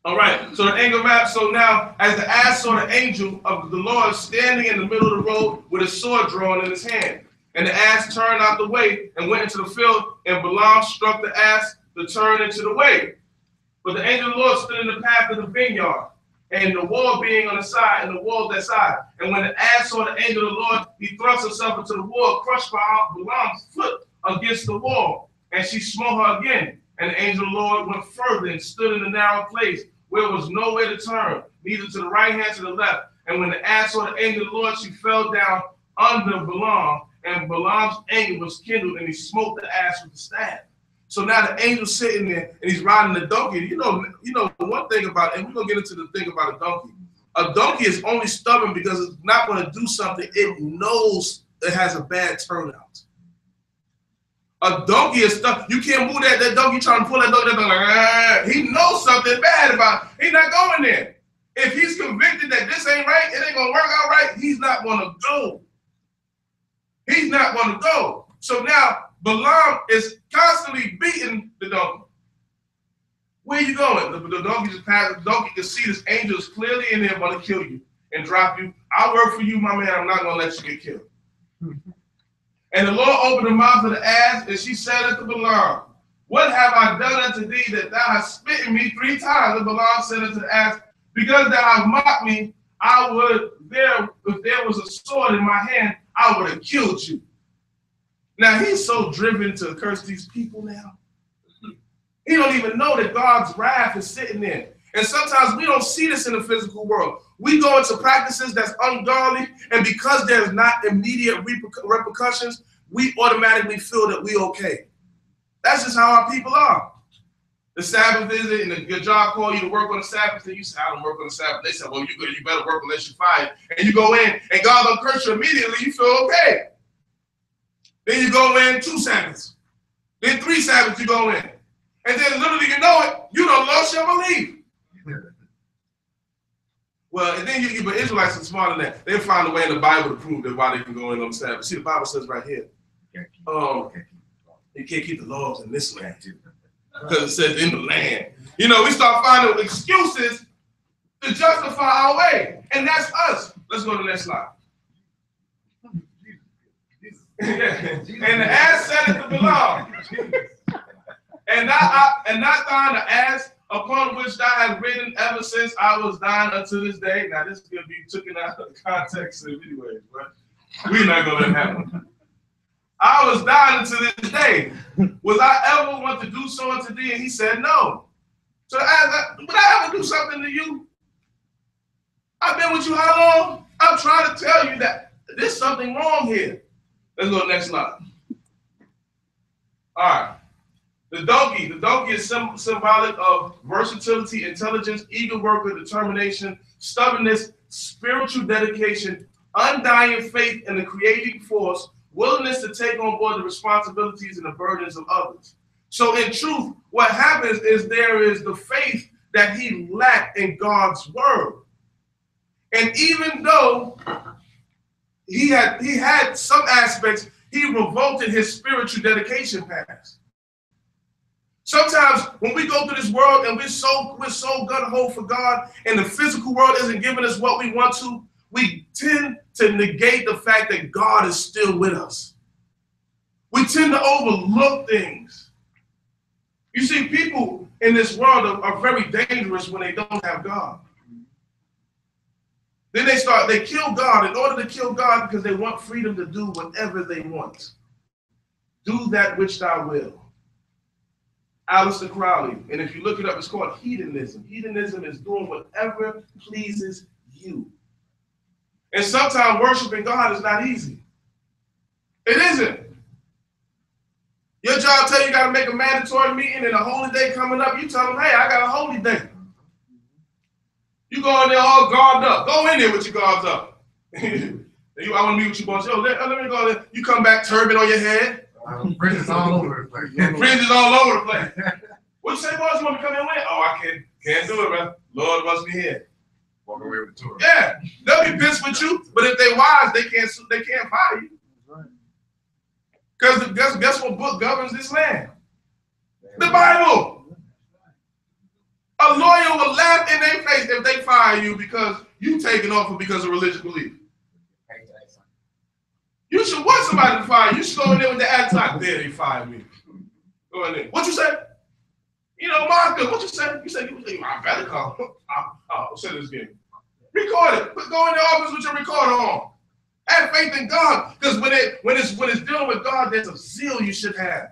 All right. So the angel map. So now, as the ass saw the angel of the Lord standing in the middle of the road with his sword drawn in his hand, and the ass turned out the way and went into the field, and Balaam struck the ass to turn into the way. But the angel of the Lord stood in the path of the vineyard, and the wall being on the side, and the wall that side. And when the ass saw the angel of the Lord, he thrust himself into the wall, crushed Balaam's foot against the wall, and she smote her again. And the angel of the Lord went further and stood in a narrow place where there was nowhere to turn, neither to the right hand to the left. And when the ass saw the angel of the Lord, she fell down under Balaam, and Balaam's anger was kindled, and he smote the ass with the staff. So now the angel's sitting there, and he's riding the donkey. You know one thing about it, and we're going to get into the thing about a donkey. A donkey is only stubborn because it's not going to do something it knows it has a bad turnout. A donkey is stuck. You can't move that donkey trying to pull that donkey. Like, he knows something bad about it. He's not going there. If he's convicted that this ain't right, it ain't going to work out right, he's not going to go. He's not going to go. So now Balaam is constantly beating the donkey. Where are you going? The donkey just passed. The donkey can see this angel is clearly in there going to kill you and drop you. I'll work for you, my man. I'm not going to let you get killed. And the Lord opened the mouth of the ass, and she said unto Balaam, what have I done unto thee that thou hast smitten me 3 times? And Balaam said unto the ass, because thou hast mocked me, if there was a sword in my hand, I would have killed you. Now he's so driven to curse these people now. He don't even know that God's wrath is sitting there. And sometimes we don't see this in the physical world. We go into practices that's ungodly, and because there's not immediate repercussions, we automatically feel that we okay. That's just how our people are. The Sabbath visit, and your job call you to work on the Sabbath, and you say, I don't work on the Sabbath. They say, well, you better work unless you're fired. And you go in, and God don't curse you immediately, you feel okay. Then you go in 2 Sabbaths. Then 3 Sabbaths you go in. And then literally you know it, you done lost your belief. Well, and then but Israelites are smarter than that. They find a way in the Bible to prove that why they can go in on the Sabbath. See, the Bible says right here, you can't keep the laws in this land because it says in the land. You know, we start finding excuses to justify our way, and that's us. Let's go to the next slide. And the ass said it to Balaam, and not thine the ass upon which thou hast ridden ever since I was thine unto this day. Now this is gonna be taken out of context anyway, but we're not gonna let it happen. I was thine unto this day. Was I ever want to do so unto thee? And he said no. So would I ever do something to you? I've been with you how long? I'm trying to tell you that there's something wrong here. Let's go to the next slide. All right. The donkey is symbolic of versatility, intelligence, eager worker, determination, stubbornness, spiritual dedication, undying faith in the creating force, willingness to take on board the responsibilities and the burdens of others. So in truth, what happens is there is the faith that he lacked in God's word. And even though he had some aspects, he revolted his spiritual dedication past. Sometimes when we go through this world and we're so gung-ho for God and the physical world isn't giving us what we want to, we tend to negate the fact that God is still with us. We tend to overlook things. You see, people in this world are very dangerous when they don't have God. Then they kill God in order to kill God because they want freedom to do whatever they want. Do that which thou will. Aleister Crowley, and if you look it up, it's called hedonism. Hedonism is doing whatever pleases you. And sometimes worshiping God is not easy. It isn't. Your job tell you got to make a mandatory meeting and a holy day coming up. You tell them, hey, I got a holy day. You go in there all guarded up. Go in there with your guards up. I want to meet with you, boss. Yo, let me go there. You come back turban on your head. Fringes all over the place. Fringes all over the place. What you say, boss? You want me to come in with? Oh, I can't do it, man. Lord wants me here. Walk away with the Torah. Yeah, they'll be pissed with you, but if they wise, they can't fire you. Because guess what book governs this land? The Bible. A lawyer will laugh in their face if they fire you because you taking off because of religious belief. You should want somebody to fire you. You should go in there with the attitude, there they fired me. Go in there. What you say? You know, Martha, what you say? You say, I better call. I'll say this again. Record it. Go in the office with your recorder on. Have faith in God. Because when it's dealing with God, there's a zeal you should have.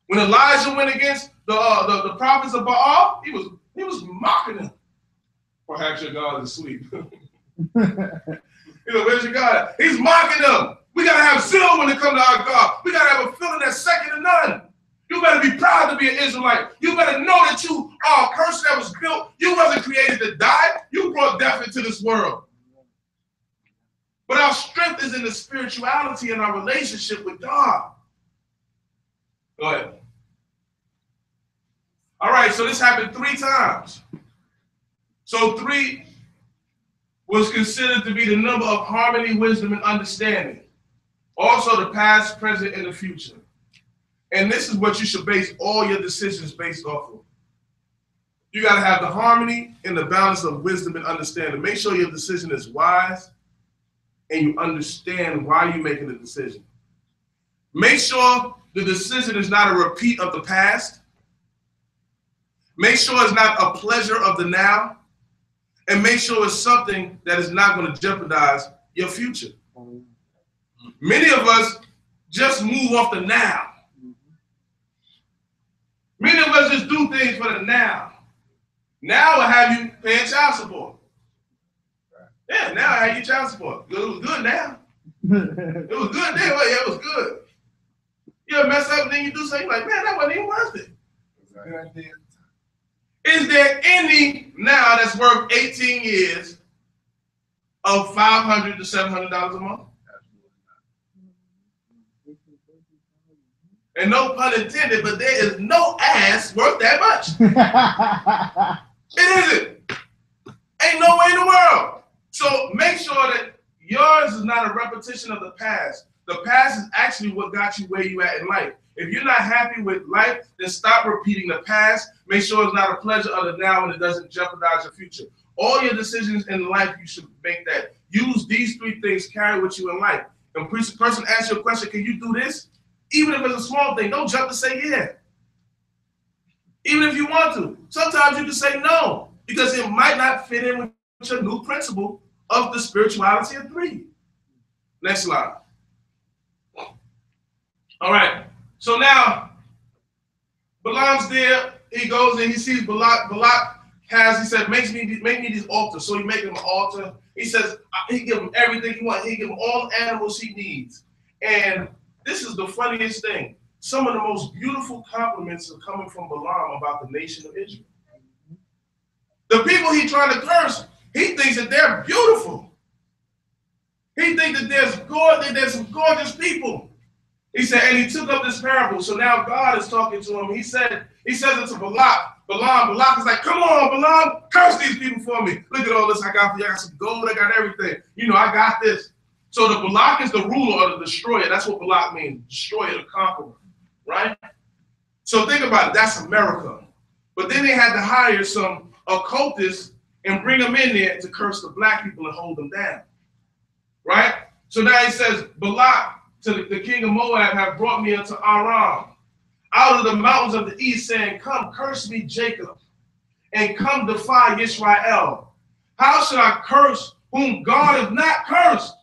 When Elijah went against the prophets of Baal, he was mocking them. Perhaps your God is asleep. Where's your God? He's mocking them. We got to have zeal when it comes to our God. We got to have a feeling that's second to none. You better be proud to be an Israelite. You better know that you are a person that was built. You wasn't created to die. You brought death into this world. But our strength is in the spirituality and our relationship with God. Go ahead. All right, so this happened 3 times. So 3 was considered to be the number of harmony, wisdom, and understanding. Also the past, present, and the future. And this is what you should base all your decisions based off of. You got to have the harmony and the balance of wisdom and understanding. Make sure your decision is wise and you understand why you're making the decision. Make sure the decision is not a repeat of the past. Make sure it's not a pleasure of the now. And make sure it's something that is not going to jeopardize your future. Many of us just move off the now. Many of us just do things for the now. Now will have you paying child support. Yeah, now I have you child support. It was good now. It was good then. Well, yeah, it was good. You ever mess up and then you do something like, man, that wasn't even worth it. Exactly. Is there any now that's worth 18 years of $500 to $700 a month? And no pun intended, but there is no ass worth that much. It isn't. Ain't no way in the world. So make sure that yours is not a repetition of the past. The past is actually what got you where you at in life. If you're not happy with life, then stop repeating the past. Make sure it's not a pleasure of the now and it doesn't jeopardize your future. All your decisions in life, you should make that. Use these 3 things, carry with you in life. And person asks you a question, can you do this? Even if it's a small thing, don't jump to say yeah. Even if you want to. Sometimes you can say no, because it might not fit in with your new principle of the spirituality of 3. Next slide. All right. So now, Balaam's there. He goes and he sees Balak. Balak he said, make me these altars. So he make him an altar. He says, he give him everything he wants. He give him all the animals he needs. And this is the funniest thing. Some of the most beautiful compliments are coming from Balaam about the nation of Israel. The people he's trying to curse, he thinks that they're beautiful. He thinks that there's some gorgeous people. He said, and he took up this parable. So now God is talking to him. He says it to Balak. Balak is like, come on, Balaam, curse these people for me. Look at all this I got for you. I got some gold. I got everything. You know, I got this. So the Balak is the ruler or the destroyer. That's what Balak means, destroyer, the conqueror, right? So think about it, that's America. But then they had to hire some occultists and bring them in there to curse the black people and hold them down. Right? So now he says, Balak to the king of Moab have brought me unto Aram, out of the mountains of the east, saying, come, curse me, Jacob, and come defy Israel. How should I curse whom God has not cursed?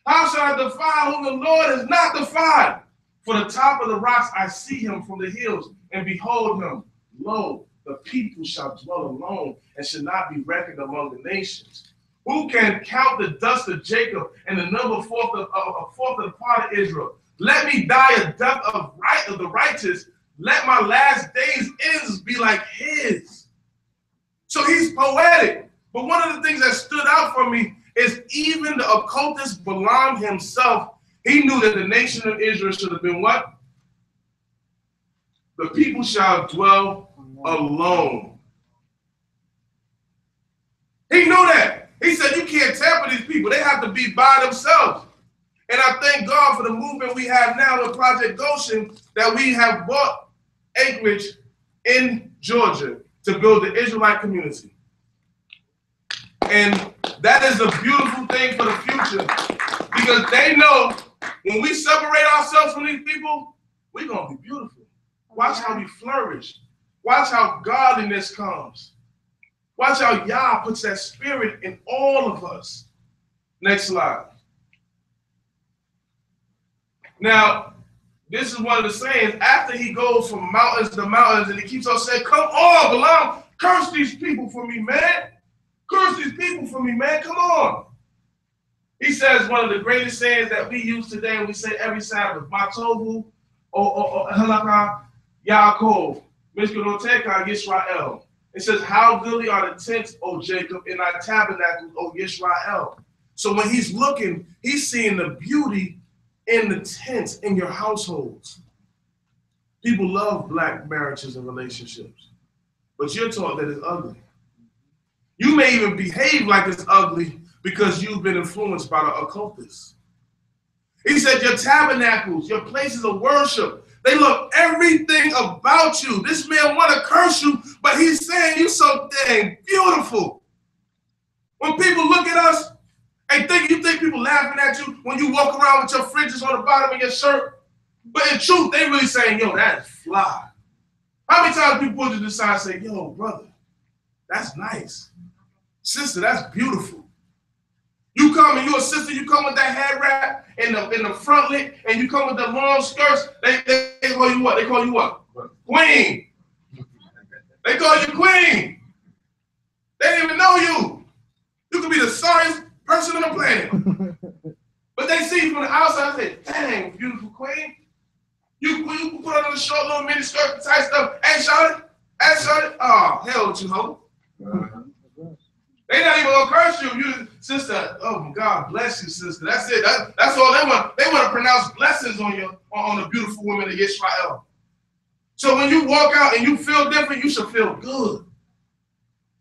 How shall I defy whom the Lord has not defied? For the top of the rocks I see him from the hills, and behold him. Lo, the people shall dwell alone, and shall not be reckoned among the nations. Who can count the dust of Jacob, and the number of fourth of the part of Israel? Let me die a death of the righteous. Let my last days ends be like his. So he's poetic. But one of the things that stood out for me is even the occultist Balaam himself, he knew that the nation of Israel should have been what? The people shall dwell alone. He knew that. He said, you can't tamper these people. They have to be by themselves. And I thank God for the movement we have now in Project Goshen, that we have bought acreage in Georgia to build the Israelite community. And that is a beautiful thing for the future, because they know when we separate ourselves from these people, we're going to be beautiful. Watch how we flourish. Watch how godliness comes. Watch how Yah puts that spirit in all of us. Next slide. Now, this is one of the sayings. After he goes from mountains to mountains, and he keeps on saying, come on, Balaam, curse these people for me, man. Curse these people for me, man. Come on. He says one of the greatest sayings that we use today, and we say every Sabbath, Matovu, Halakha, Yaakov, Mishkanoteka, Yisrael. It says, how goodly are the tents, O Jacob, in thy tabernacles, O Yisrael. So when he's looking, he's seeing the beauty in the tents in your households. People love black marriages and relationships, but you're taught that it's ugly. You may even behave like it's ugly because you've been influenced by the occultists. He said your tabernacles, your places of worship, they love everything about you. This man want to curse you, but he's saying you're so dang beautiful. When people look at us and you think people laughing at you when you walk around with your fringes on the bottom of your shirt, but in truth, they really saying, yo, that is fly. How many times people put you to the side and say, yo, brother, that's nice. Sister, that's beautiful. You come and you're a sister, you come with that head wrap in the front lit, and you come with the long skirts, they call you what? They call you what? Queen. They call you queen. They didn't even know you. You could be the sorriest person on the planet. But they see you from the outside and say, dang, beautiful queen. You put on the short little mini skirt, tight stuff. Hey, shawty. Hey, shawty. Oh, hell with you, ho. They not even gonna curse you. You, sister. Oh my God, bless you, sister. That's it. That's all they want. They want to pronounce blessings on the beautiful women of Israel. So when you walk out and you feel different, you should feel good.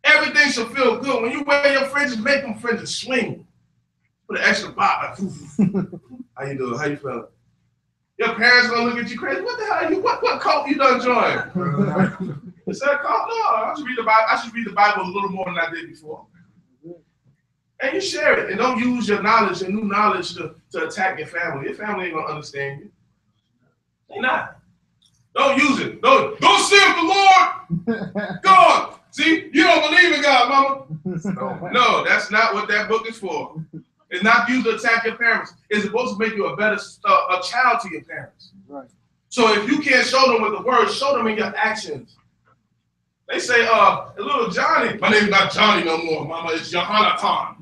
Everything should feel good. When you wear your fringes, make them fringes swing. Put an extra bob. How you doing? How you feeling? Your parents gonna look at you crazy. What the hell are you? What cult you done join? Is that a cult? No, I should read the Bible. I should read the Bible a little more than I did before. And you share it, and don't use your knowledge, your new knowledge, to attack your family. Your family ain't gonna understand you. They not. Don't use it. Don't serve the Lord. God. See, you don't believe in God, mama. No, that's not what that book is for. It's not used to attack your parents. It's supposed to make you a better a child to your parents. Right. So if you can't show them with the words, show them in your actions. They say, little Johnny. My name's not Johnny no more, mama. It's Yohanatan.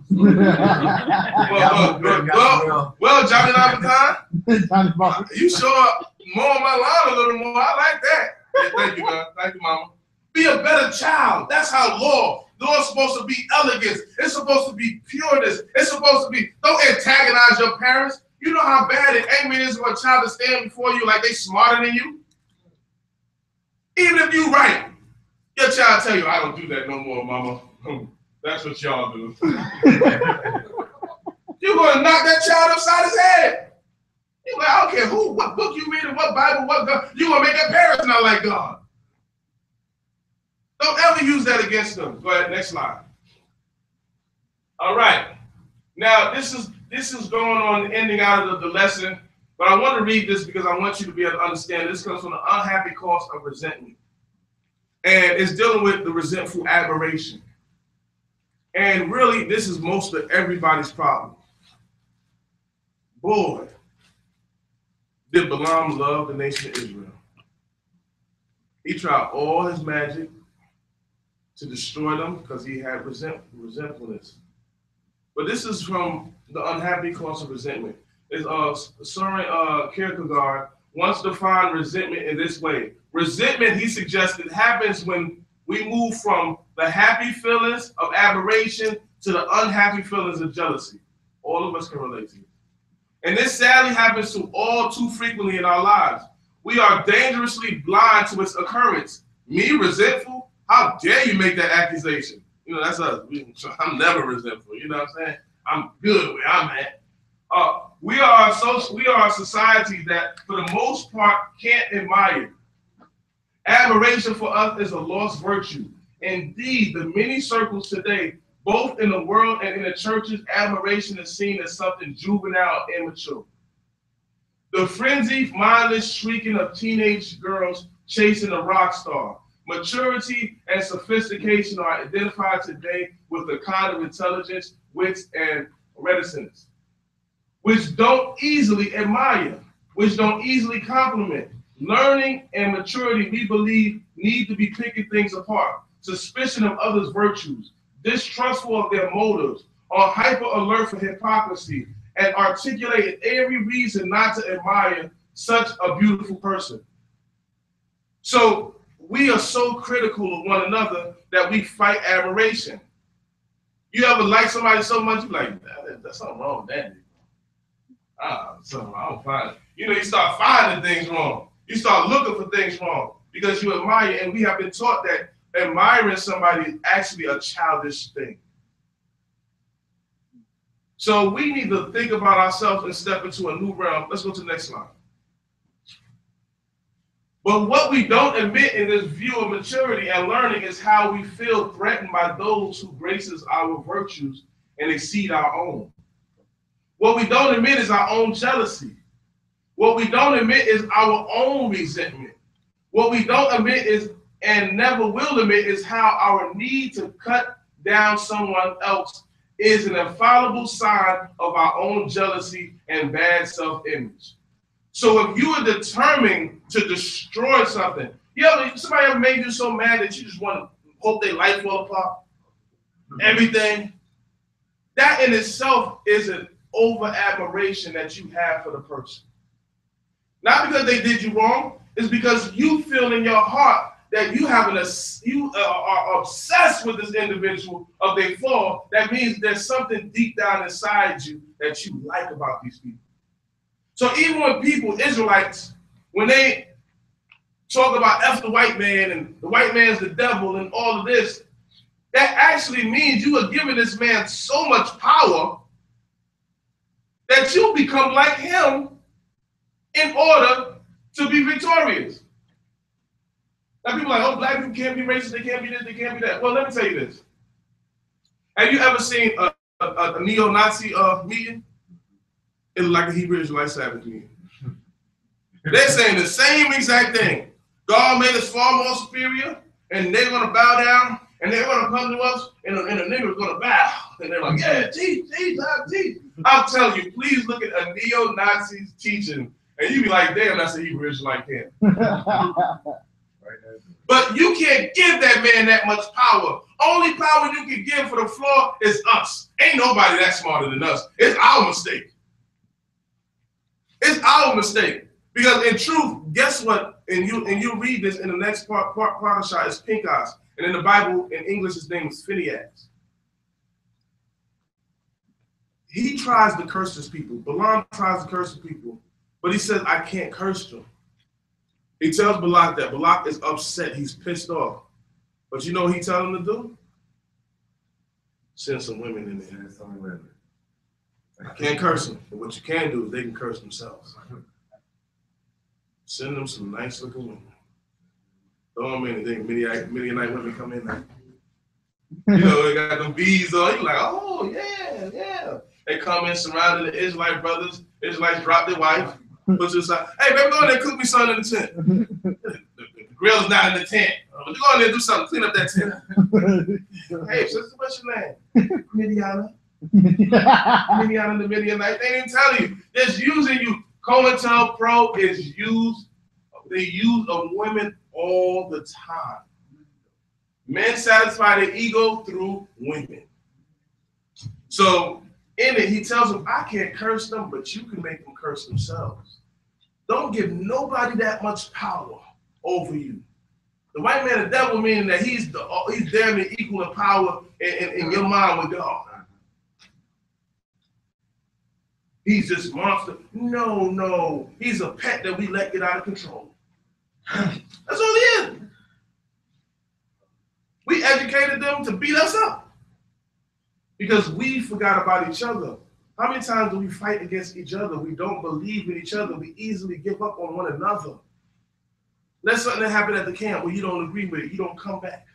well, Johnny Labaton, you show up more on my line a little more. I like that. Yeah, thank you, man. Thank you, mama. Be a better child. That's how law is supposed to be elegance. It's supposed to be pureness. It's supposed to be, don't antagonize your parents. You know how bad and angry it is for a child to stand before you like they smarter than you? Even if you right, your child tell you, I don't do that no more, mama. That's what y'all do. You're going to knock that child upside his head. He's like, I don't care what book you read, what Bible, what God. You gonna make that parents not like God. Don't ever use that against them. Go ahead, next slide. All right. Now this is going on, ending out of the lesson, but I want to read this because I want you to be able to understand. This comes from the unhappy cost of resentment. And it's dealing with the resentful admiration. And really, this is most of everybody's problem. Boy, did Balaam love the nation of Israel. He tried all his magic to destroy them because he had resentfulness. But this is from the unhappy cost of resentment. Søren Kierkegaard once defined resentment in this way. Resentment, he suggested, happens when we move from the happy feelings of admiration to the unhappy feelings of jealousy. All of us can relate to it. And this sadly happens to all too frequently in our lives. We are dangerously blind to its occurrence. Me, resentful? How dare you make that accusation? You know, that's us. I'm never resentful. You know what I'm saying? I'm good where I'm at. We are a society that, for the most part, can't admire. Admiration for us is a lost virtue. Indeed, the many circles today, both in the world and in the churches, admiration is seen as something juvenile and immature. The frenzied, mindless shrieking of teenage girls chasing a rock star. Maturity and sophistication are identified today with the kind of intelligence, wits, and reticence, which don't easily admire, which don't easily compliment. Learning and maturity, we believe, need to be picking things apart. Suspicion of others' virtues, distrustful of their motives, are hyper alert for hypocrisy, and articulating every reason not to admire such a beautiful person. So we are so critical of one another that we fight admiration. You ever like somebody so much, you're like, there's something wrong with that. Something I don't find it. You know, you start finding things wrong. You start looking for things wrong because you admire, and we have been taught that admiring somebody is actually a childish thing. So we need to think about ourselves and step into a new realm. Let's go to the next slide. But what we don't admit in this view of maturity and learning is how we feel threatened by those who graces our virtues and exceed our own. What we don't admit is our own jealousy. What we don't admit is our own resentment. What we don't admit is, and never will admit, is how our need to cut down someone else is an infallible sign of our own jealousy and bad self-image. So if you are determined to destroy something, somebody ever made you so mad that you just want to hope their life fall apart? Everything. That in itself is an over-admiration that you have for the person. Not because they did you wrong, it's because you feel in your heart that you are obsessed with this individual of their flaw. That means there's something deep down inside you that you like about these people. So even when people, Israelites, when they talk about F the white man and the white man's the devil and all of this, that actually means you are giving this man so much power that you become like him in order to be victorious. Now people are like, oh, black people can't be racist, they can't be this, they can't be that. Well, let me tell you this. Have you ever seen a neo-Nazi meeting? It looked like a Hebrew Israelite Sabbath meeting. They're saying the same exact thing. God made us far more superior, and they're going to bow down, and they're going to come to us, and the nigger's going to bow. And they're like, yeah, teach. I'm telling you, please look at a neo-Nazi's teaching, and you be like, damn, that's a Hebrew Israelite camp. But you can't give that man that much power. Only power you can give for the floor is us. Ain't nobody that smarter than us. It's our mistake. It's our mistake. Because in truth, guess what? And you read this in the next PARASHAT is Pinchas. And in the Bible, in English, his name is Phinehas. He tries to curse his people. Balaam tries to curse the people. But he says, I can't curse them. He tells Balak that. Balak is upset. He's pissed off. But you know what he tells him to do? Send some women in there. Send some women. I can't curse them, but what you can do is they can curse themselves. Send them some nice looking women. Throw them in, and then Midianite women come in like, you know, they got them bees on. You're like, oh, yeah, yeah. They come in surrounding the Israelite brothers. Israelites drop their wife, put you aside. Hey, baby, go in there and cook me something in the tent. The grill's not in the tent. But you go in there and do something, clean up that tent. Hey, sister, what's your name? Midiana. Midiana the Midianite. They didn't tell you. They're just using you. COINTELPRO is used. They use of women all the time. Men satisfy their ego through women. So in it, he tells them, I can't curse them, but you can make them curse themselves. Don't give nobody that much power over you. The white man, the devil, meaning that he's damn near equal in power in your mind with God. He's this monster. No. He's a pet that we let get out of control. That's all he is. We educated them to beat us up because we forgot about each other. How many times do we fight against each other? We don't believe in each other. We easily give up on one another. Let something that happened at the camp where you don't agree with it. You don't come back.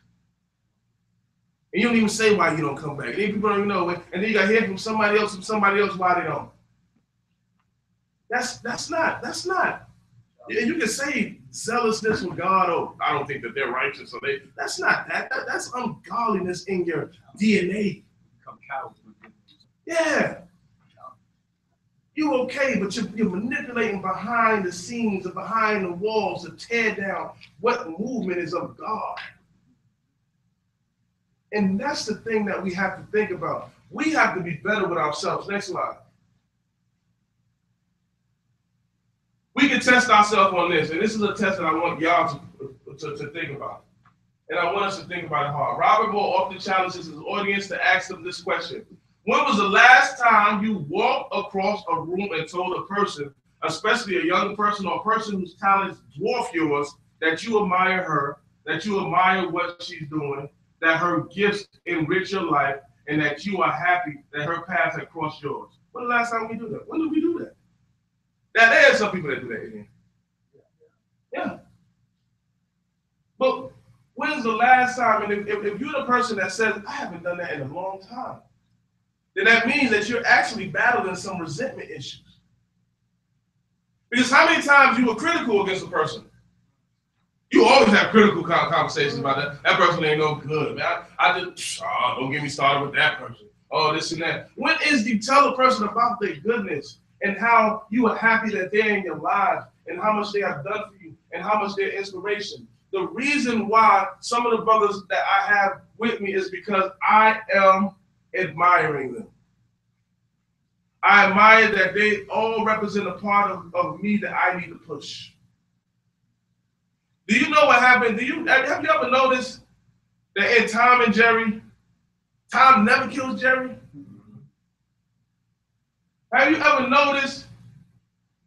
And you don't even say why you don't come back. And then people don't even know. And then you got to hear from somebody else why they don't. That's not. You can say zealousness with God. Oh, I don't think that they're righteous. So that's not that. That's ungodliness in your DNA. Yeah. You're okay, but you're manipulating behind the scenes and behind the walls to tear down what movement is of God. And that's the thing that we have to think about. We have to be better with ourselves. Next slide. We can test ourselves on this, and this is a test that I want y'all to think about. And I want us to think about it hard. Robert Moore often challenges his audience to ask them this question. When was the last time you walked across a room and told a person, especially a young person or a person whose talents dwarf yours, that you admire her, that you admire what she's doing, that her gifts enrich your life, and that you are happy that her path had crossed yours? When the last time we do that? When did we do that? Now, there are some people that do that again. Yeah. But when's the last time? And if you're the person that says, I haven't done that in a long time, then that means that you're actually battling some resentment issues. Because how many times you were critical against a person? You always have critical conversations about that. That person ain't no good, man. Don't get me started with that person. Oh, this and that. When is you tell a person about their goodness and how you are happy that they're in your lives and how much they have done for you and how much they're inspiration? The reason why some of the brothers that I have with me is because I am admiring them. I admire that they all represent a part of me that I need to push. Do you know what happened? Have you ever noticed that in Tom and Jerry, Tom never kills Jerry? Have you ever noticed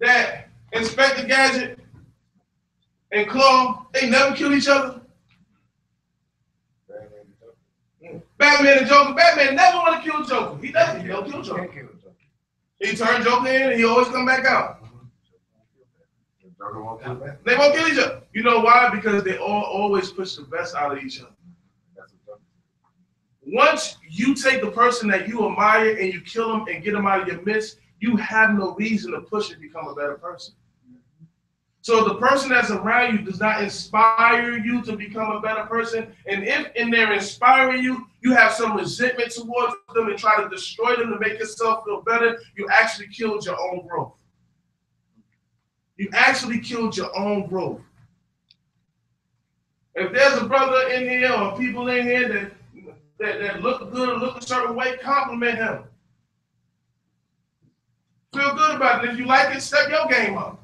that Inspector Gadget and Claw, they never kill each other? Batman and Joker. Batman never want to kill Joker. He doesn't. He don't kill Joker. He turned Joker in and he always come back out. They won't kill each other. You know why? Because they always push the best out of each other. Once you take the person that you admire and you kill them and get them out of your midst, you have no reason to push and become a better person. So the person that's around you does not inspire you to become a better person. And if in there inspiring you, you have some resentment towards them and try to destroy them to make yourself feel better, you actually killed your own growth. You actually killed your own growth. If there's a brother in here or people in here that look good or look a certain way, compliment him. Feel good about it. If you like it, step your game up.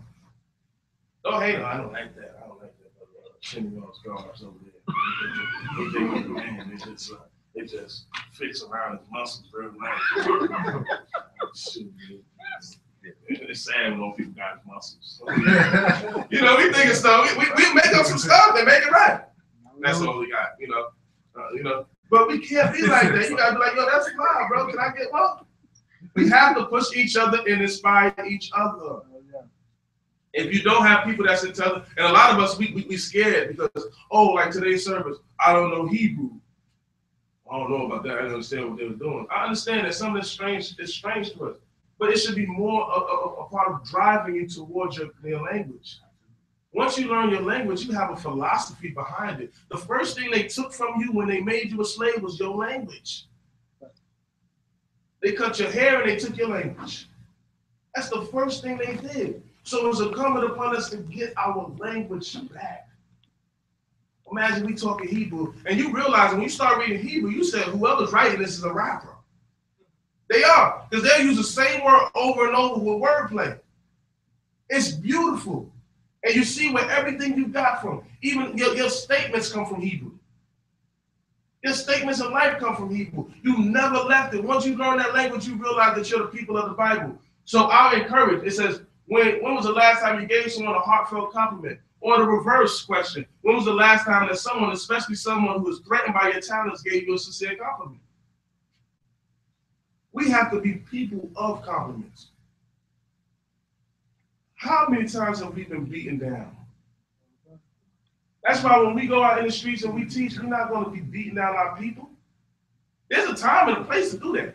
Oh, hey, no, I don't like that. I don't like that. Sending those guards over there. Man, it just fits around his muscles very nice. It's sad when people got his muscles. You know, we think of stuff. We make up some stuff and make it right. That's all we got, you know. But we can't be like that. You gotta be like, yo, that's fine, bro. Can I get one? We have to push each other and inspire each other. If you don't have people that's intelligent, and a lot of us, we scared because, oh, like today's service, I don't know Hebrew. I don't know about that. I didn't understand what they were doing. I understand that some of this is strange to us, but it should be more a part of driving you towards your language. Once you learn your language, you have a philosophy behind it. The first thing they took from you when they made you a slave was your language. They cut your hair and they took your language. That's the first thing they did. So it's incumbent upon us to get our language back. Imagine we talking Hebrew, and you realize when you start reading Hebrew, you said whoever's writing this is a rapper. They are, because they'll use the same word over and over with wordplay. It's beautiful. And you see where everything you got from, even your statements come from Hebrew. Your statements of life come from Hebrew. You never left it. Once you learn that language, you realize that you're the people of the Bible. So I'll encourage, it says, when was the last time you gave someone a heartfelt compliment? Or the reverse question, when was the last time that someone, especially someone who was threatened by your talents, gave you a sincere compliment? We have to be people of compliments. How many times have we been beaten down? That's why when we go out in the streets and we teach, we're not going to be beating down our people. There's a time and a place to do that.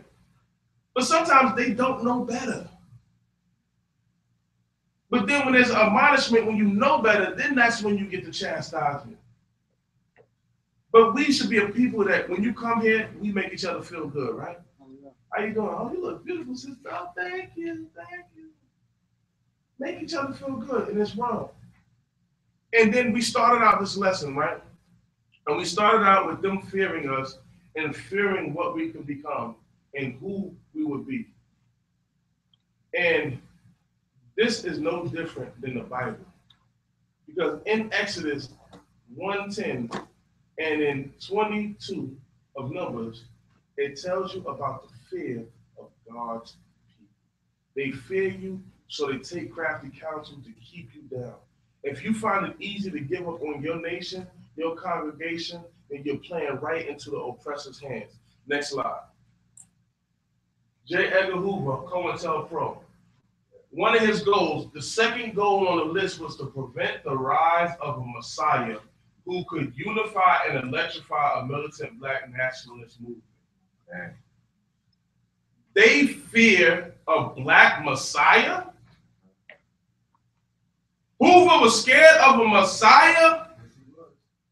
But sometimes they don't know better. But then when there's admonishment, when you know better, then that's when you get the chastisement. But we should be a people that when you come here, we make each other feel good, right? How you doing? Oh, you look beautiful, sister. Oh, thank you, thank you. Make each other feel good in this world. And then we started out this lesson, right? And we started out with them fearing us and fearing what we could become and who we would be. And this is no different than the Bible. Because in Exodus 1:10 and in 22 of Numbers, it tells you about the fear of God's people. They fear you, so they take crafty counsel to keep you down. If you find it easy to give up on your nation, your congregation, then you're playing right into the oppressor's hands. Next slide. J. Edgar Hoover, COINTELPRO. One of his goals, the second goal on the list, was to prevent the rise of a Messiah who could unify and electrify a militant black nationalist movement. Okay. They fear a black Messiah? Hoover was scared of a Messiah?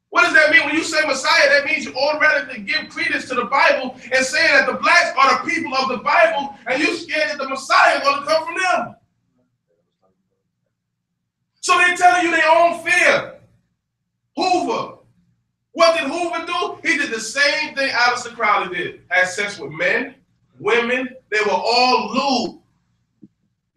What does that mean? When you say Messiah, that means you automatically give credence to the Bible and saying that the blacks are the people of the Bible, and you're scared that the Messiah is going to come from them. So they're telling you their own fear. Hoover. What did Hoover do? He did the same thing Aleister Crowley did. Had sex with men, women. They were all lewd.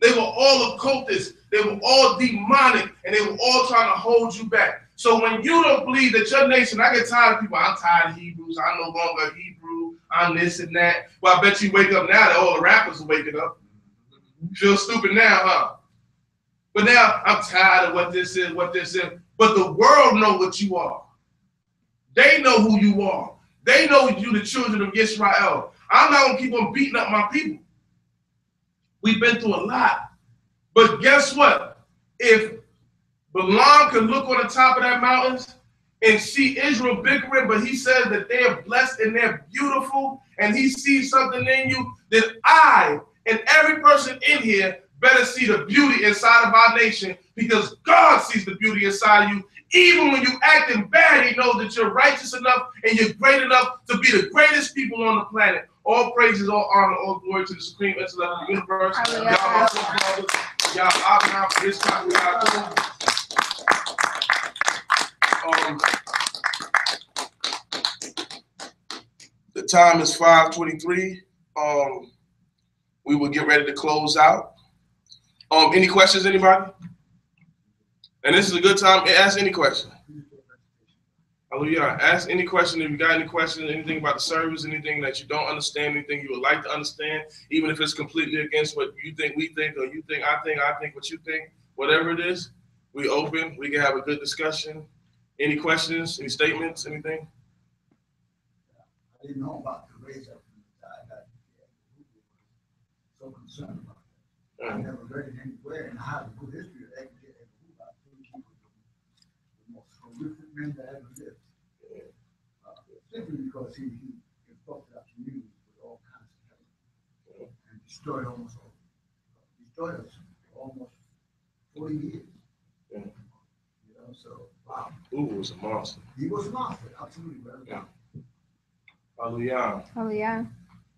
They were all occultists. They were all demonic. And they were all trying to hold you back. So when you don't believe that your nation, I get tired of people, I'm tired of Hebrews. I'm no longer Hebrew. I'm this and that. Well, I bet you wake up now that all the rappers are waking up. You feel stupid now, huh? But now I'm tired of what this is, what this is. But the world know what you are. They know who you are. They know you the children of Israel. I'm not going to keep on beating up my people. We've been through a lot. But guess what? If Balaam could look on the top of that mountains and see Israel bickering, but he says that they are blessed and they're beautiful, and he sees something in you, then I and every person in here better see the beauty inside of our nation, because God sees the beauty inside of you. Even when you acting bad, he knows that you're righteous enough and you're great enough to be the greatest people on the planet. All praises, all honor, all glory to the supreme intellect of the universe. Y'all out for this time we got the time is 5:23. We will get ready to close out. Any questions, anybody? And this is a good time to ask any question. Hallelujah. Ask any question if you got any questions, anything about the service, anything that you don't understand, anything you would like to understand, even if it's completely against what you think we think, or you think I think what you think, whatever it is, we open, we can have a good discussion. Any questions, any statements, anything? I didn't know about the raise up. concerned about that. I never read it anywhere, and I have a good history of Eckhart and Hoover. I think he was the most horrific man that ever lived. Simply because he infected our community with all kinds of hate and destroyed us for almost 40 years. Yeah. You know, so wow. Hoover was a monster. He was a monster, absolutely, brother. Yeah. Hallelujah. Hallelujah.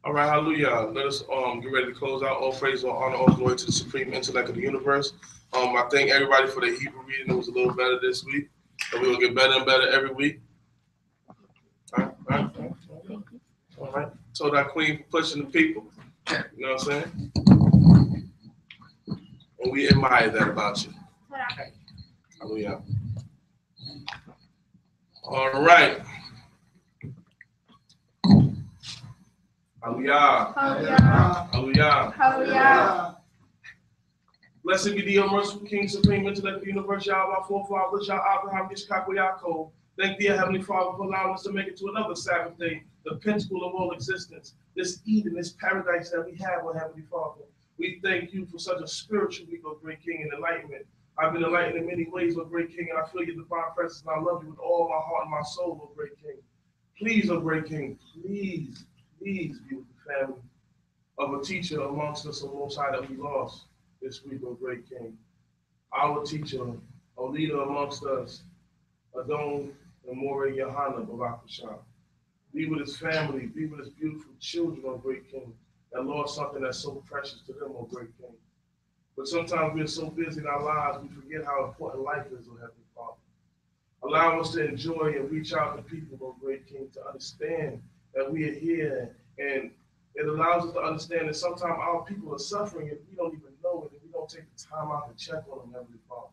All right, hallelujah. Let us get ready to close out. All praise, all honor, all glory to the supreme intellect of the universe. I thank everybody for the Hebrew reading. It was a little better this week. And we're going to get better and better every week. All right. So that queen for pushing the people. You know what I'm saying? And we admire that about you. Hallelujah. All right. Hallelujah. Hallelujah. Hallelujah. Hallelujah. Blessed be the merciful King, supreme intellect of the universe, Yahweh, forefathers, Yah Abraham, Yitzchak, Yaakov. Thank thee, Heavenly Father, for allowing us to make it to another Sabbath day, the pinnacle of all existence, this Eden, this paradise that we have, oh Heavenly Father. We thank you for such a spiritual week, oh great King, and enlightenment. I've been enlightened in many ways, oh great King, and I feel your divine presence, and I love you with all my heart and my soul, oh great King. Please, oh great King, please be with the family of a teacher amongst us, oh Most High, that we lost this week, oh great King. Our teacher, a leader amongst us, Adon and More Yohana PARASHAT. Be with his family, be with his beautiful children, oh great King, that lost something that's so precious to them, oh great King. But sometimes we're so busy in our lives, we forget how important life is, oh Heavenly Father. Allow us to enjoy and reach out to people, oh great King, to understand that we are here, and it allows us to understand that sometimes our people are suffering and we don't even know it, and we don't take the time out to check on them, Heavenly Father.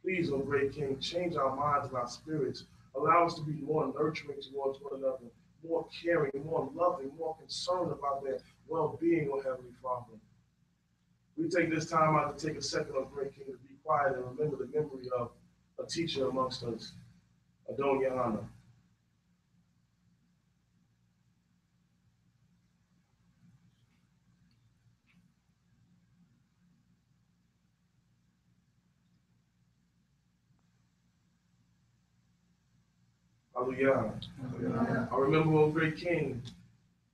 Please, oh great King, change our minds and our spirits. Allow us to be more nurturing towards one another, more caring, more loving, more concerned about their well-being, oh Heavenly Father. We take this time out to take a second, oh great King, to be quiet and remember the memory of a teacher amongst us, Adon Yohana. Hallelujah. I remember, oh great King,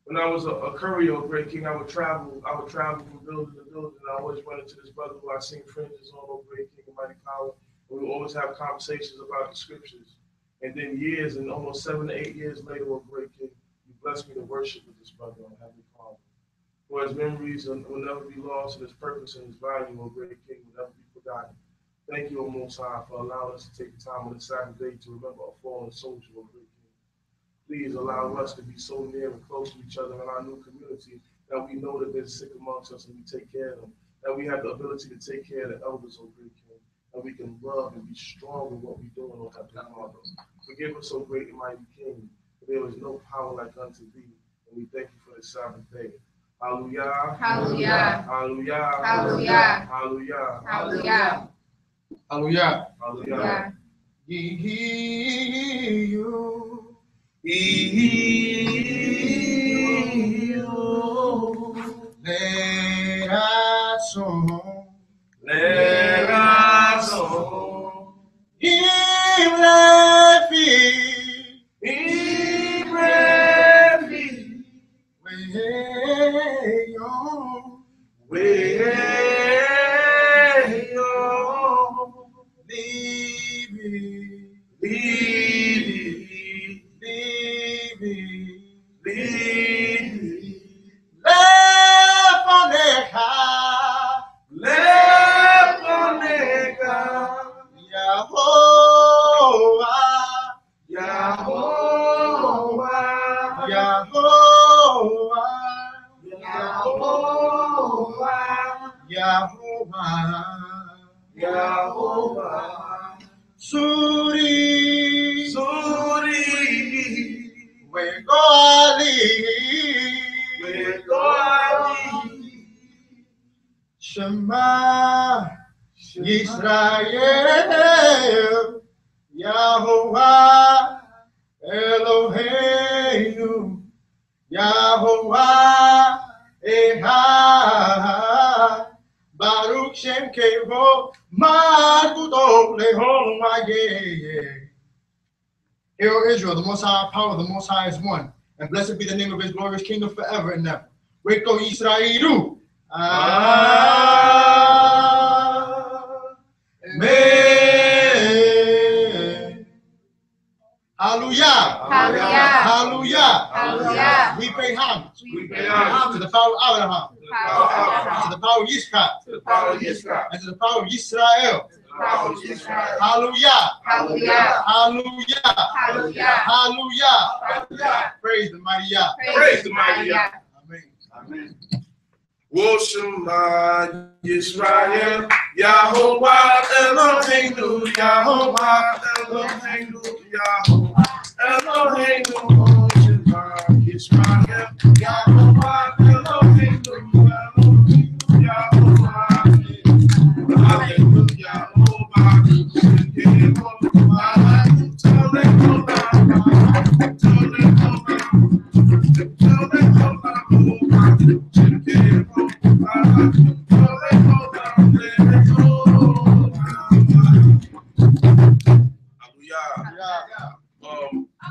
when I was a courier, oh great King, I would travel from building to building, and I always run into this brother who I seen fringes on, oh great King, mighty power. And we would always have conversations about the scriptures. And then years, and almost 7 to 8 years later, oh great King, you blessed me to worship with this brother, oh Heavenly Father. For his memories will never be lost, and his purpose and his value, oh great King, will never be forgotten. Thank you, O Most High, for allowing us to take the time on this Sabbath day to remember a fallen soldier, O great King. Please allow us to be so near and close to each other in our new community that we know that they're sick amongst us and we take care of them. That we have the ability to take care of the elders, O great King. And we can love and be strong in what we're doing, O Heavenly Father. Forgive us, O great and mighty King. For there is no power like unto thee. And we thank you for this Sabbath day. Hallelujah. Hallelujah. Hallelujah. Hallelujah. Hallelujah. Hallelujah. Hallelujah. Hallelujah. You. Let us song. Let us song. In the field. In the way on. way on. Yahovah, Suri, we're Wegoli, Shema, Yisrael, Yahovah, Eloheinu, Yahovah, Ehad. Kevo, Magudo, Lehon, Maye. Hear, O Israel, the Most High power, the Most High is one. And blessed be the name of his glorious kingdom forever and ever. Weko Yisraelu. Amen. Hallelujah. Hallelujah. Hallelujah. Hallelujah. We pay homage. We pay homage To the power of Abraham. to the power of To Abraham, the power of Yitzchak. to the power of Yitzchak, And to the power of Yisrael. to the power of Israel. Hallelujah. Hallelujah. Hallelujah. Hallelujah. Hallelujah. Hallelujah. Praise the mighty Yah. Praise the mighty Yah. Amen. Amen. Wo Shema Yisrael, Yahovah Eloheinu, Yahovah Eloheinu, Yahovah Eloheinu, Wo Shema Yisrael, Yahovah Eloheinu, Eloheinu, Yahovah Hallelujah,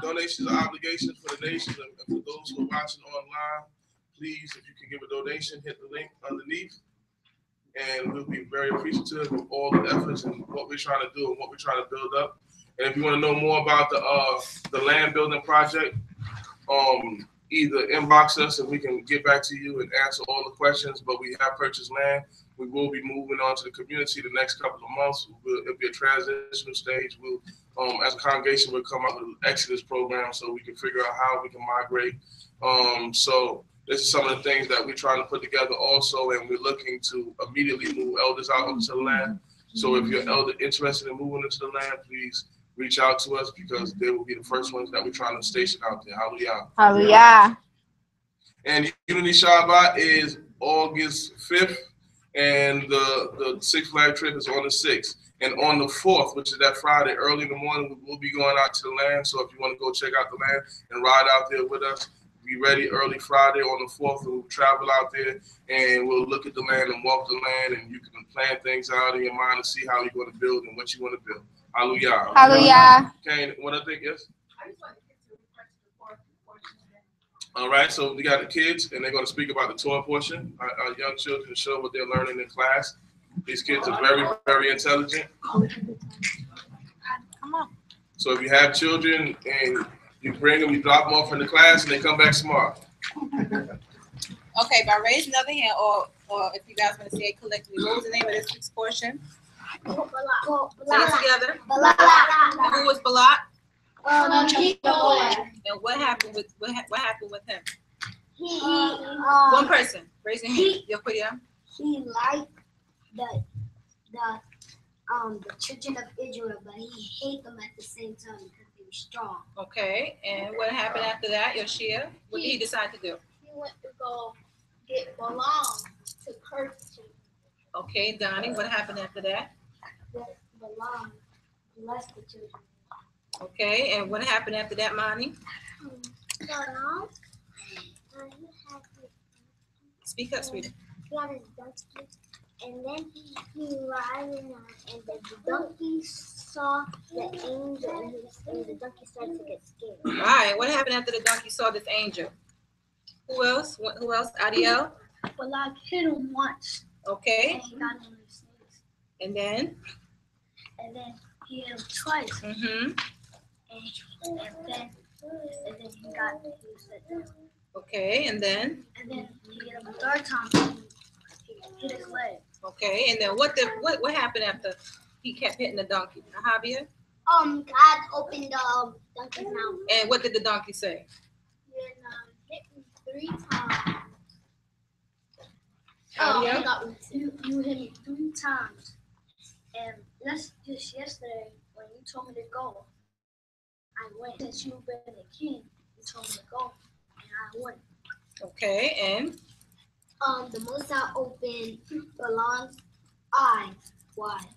donations are obligations for the nation, and for those who are watching online, please, if you can give a donation, hit the link underneath, and we'll be very appreciative of all the efforts and what we're trying to do and what we're trying to build up. And if you want to know more about the land building project, either inbox us and we can get back to you and answer all the questions. But we have purchased land. We will be moving on to the community the next couple of months. It'll be a transitional stage. We'll, as a congregation, we'll come up with an Exodus program so we can figure out how we can migrate. So this is some of the things that we're trying to put together also, and we're looking to immediately move elders out onto the land. So if you're elder interested in moving into the land, please reach out to us because they will be the first ones that we're trying to station out there. Hallelujah. Hallelujah. And Unity Shabbat is August 5th, and the Six Flag trip is on the 6th. And on the 4th, which is that Friday, early in the morning, we will be going out to the land. So if you want to go check out the land and ride out there with us, be ready early Friday on the 4th, and we'll travel out there and we'll look at the land and walk the land, and you can plan things out in your mind and see how you're going to build and what you want to build. Hallelujah. Hallelujah. Okay, what I think, yes? All right, so we got the kids, and they're going to speak about the Torah portion. Our young children show what they're learning in class. These kids are very, very intelligent. So if you have children and you bring them, you drop them off in the class, and they come back smart. Okay, by raising another hand, or if you guys want to say it collectively, what was the name of this week's portion? Say it together. Balak. And who was Balak? And what happened with him? One person. Raise your hand. He liked the children of Israel, but he hated them at the same time because they were strong. Okay, and what happened after that, Yoshia? What did he decide to do? He went to go get Balak to curse him. Okay, Donnie, what happened after that? Balak blessed the children. Okay, and what happened after that, Mani? Speak up, sweetie. He got his donkey, and then he riding on, and the donkey saw the angel, and the donkey started to get scared. All right, what happened after the donkey saw this angel? Who else? Adiel? Balak hit him once. Okay. And he got him in the snakes. And then? And then he hit him twice. Mm-hmm. And then he set down. Okay, and then? And then he hit him a third time. He hit his leg. Okay, and then what happened after he kept hitting the donkey? Javier? God opened the donkey's mouth. And what did the donkey say? Then hit me 3 times. You hit me 3 times. And just yesterday, when you told me to go, I went. Since you've been the king, you told me to go, and I went. Okay, and? The Most High opened Balak's eyes wide.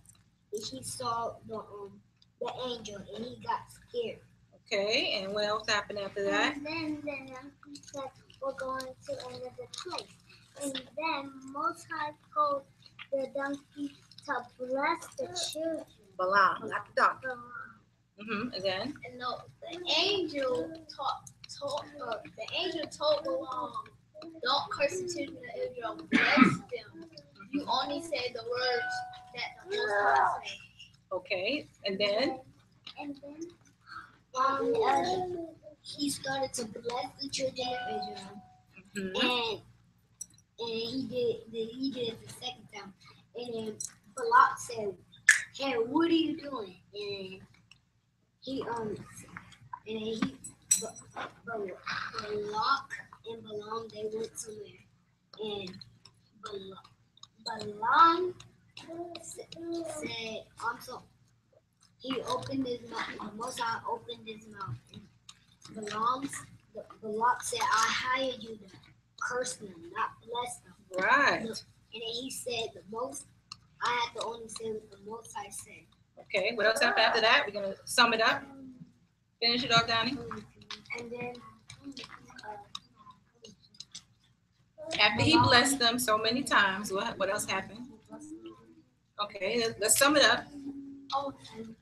And he saw the angel, and he got scared. Okay, and what else happened after that? And then he said, we're going to another place. And then Most High told the donkey to bless the children. Balaam, not the donkey. And then? And the angel told Balaam, don't curse the children of Israel, bless them. You only say the words that the Most High said. Okay, and then? And then he started to bless the children of Israel. And he did it the second time. And then Balak said, "Hey, what are you doing?" And Balak and Balaam, they went somewhere. And Balaam said, he opened his mouth. Moses opened his mouth. And Balak said, "I hired you to curse them, not bless them." Right. And then he said, I had to only say what the Most High said. Okay, what else happened after that? We're going to sum it up. Finish it off, Donnie. And then after he blessed them so many times, what else happened? Okay, let's sum it up. And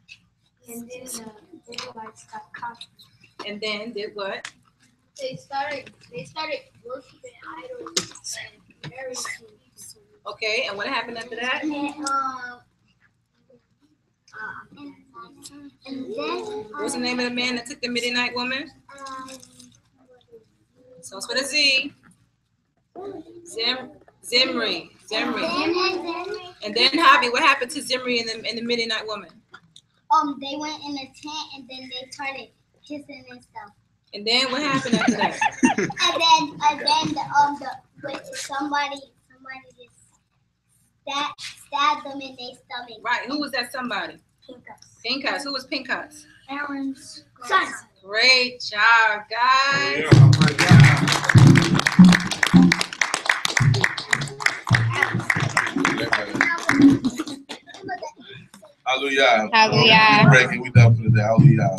then the Israelites got confident. And then did what? They started worshiping idols and marrying people. Okay, and what happened after that? And then What's the name of the man that took the Midianite woman? So it's with a Z. Zimri. And then Javi, what happened to Zimri and the Midianite woman? They went in a tent and then they started kissing and stuff. And then what happened after that? and then somebody just stabbed them in their stomach. Right. Who was that somebody? Pinchas. Who was Pinchas? Aaron's son. Great job, guys. Hallelujah. Hallelujah. We done for the day. Hallelujah.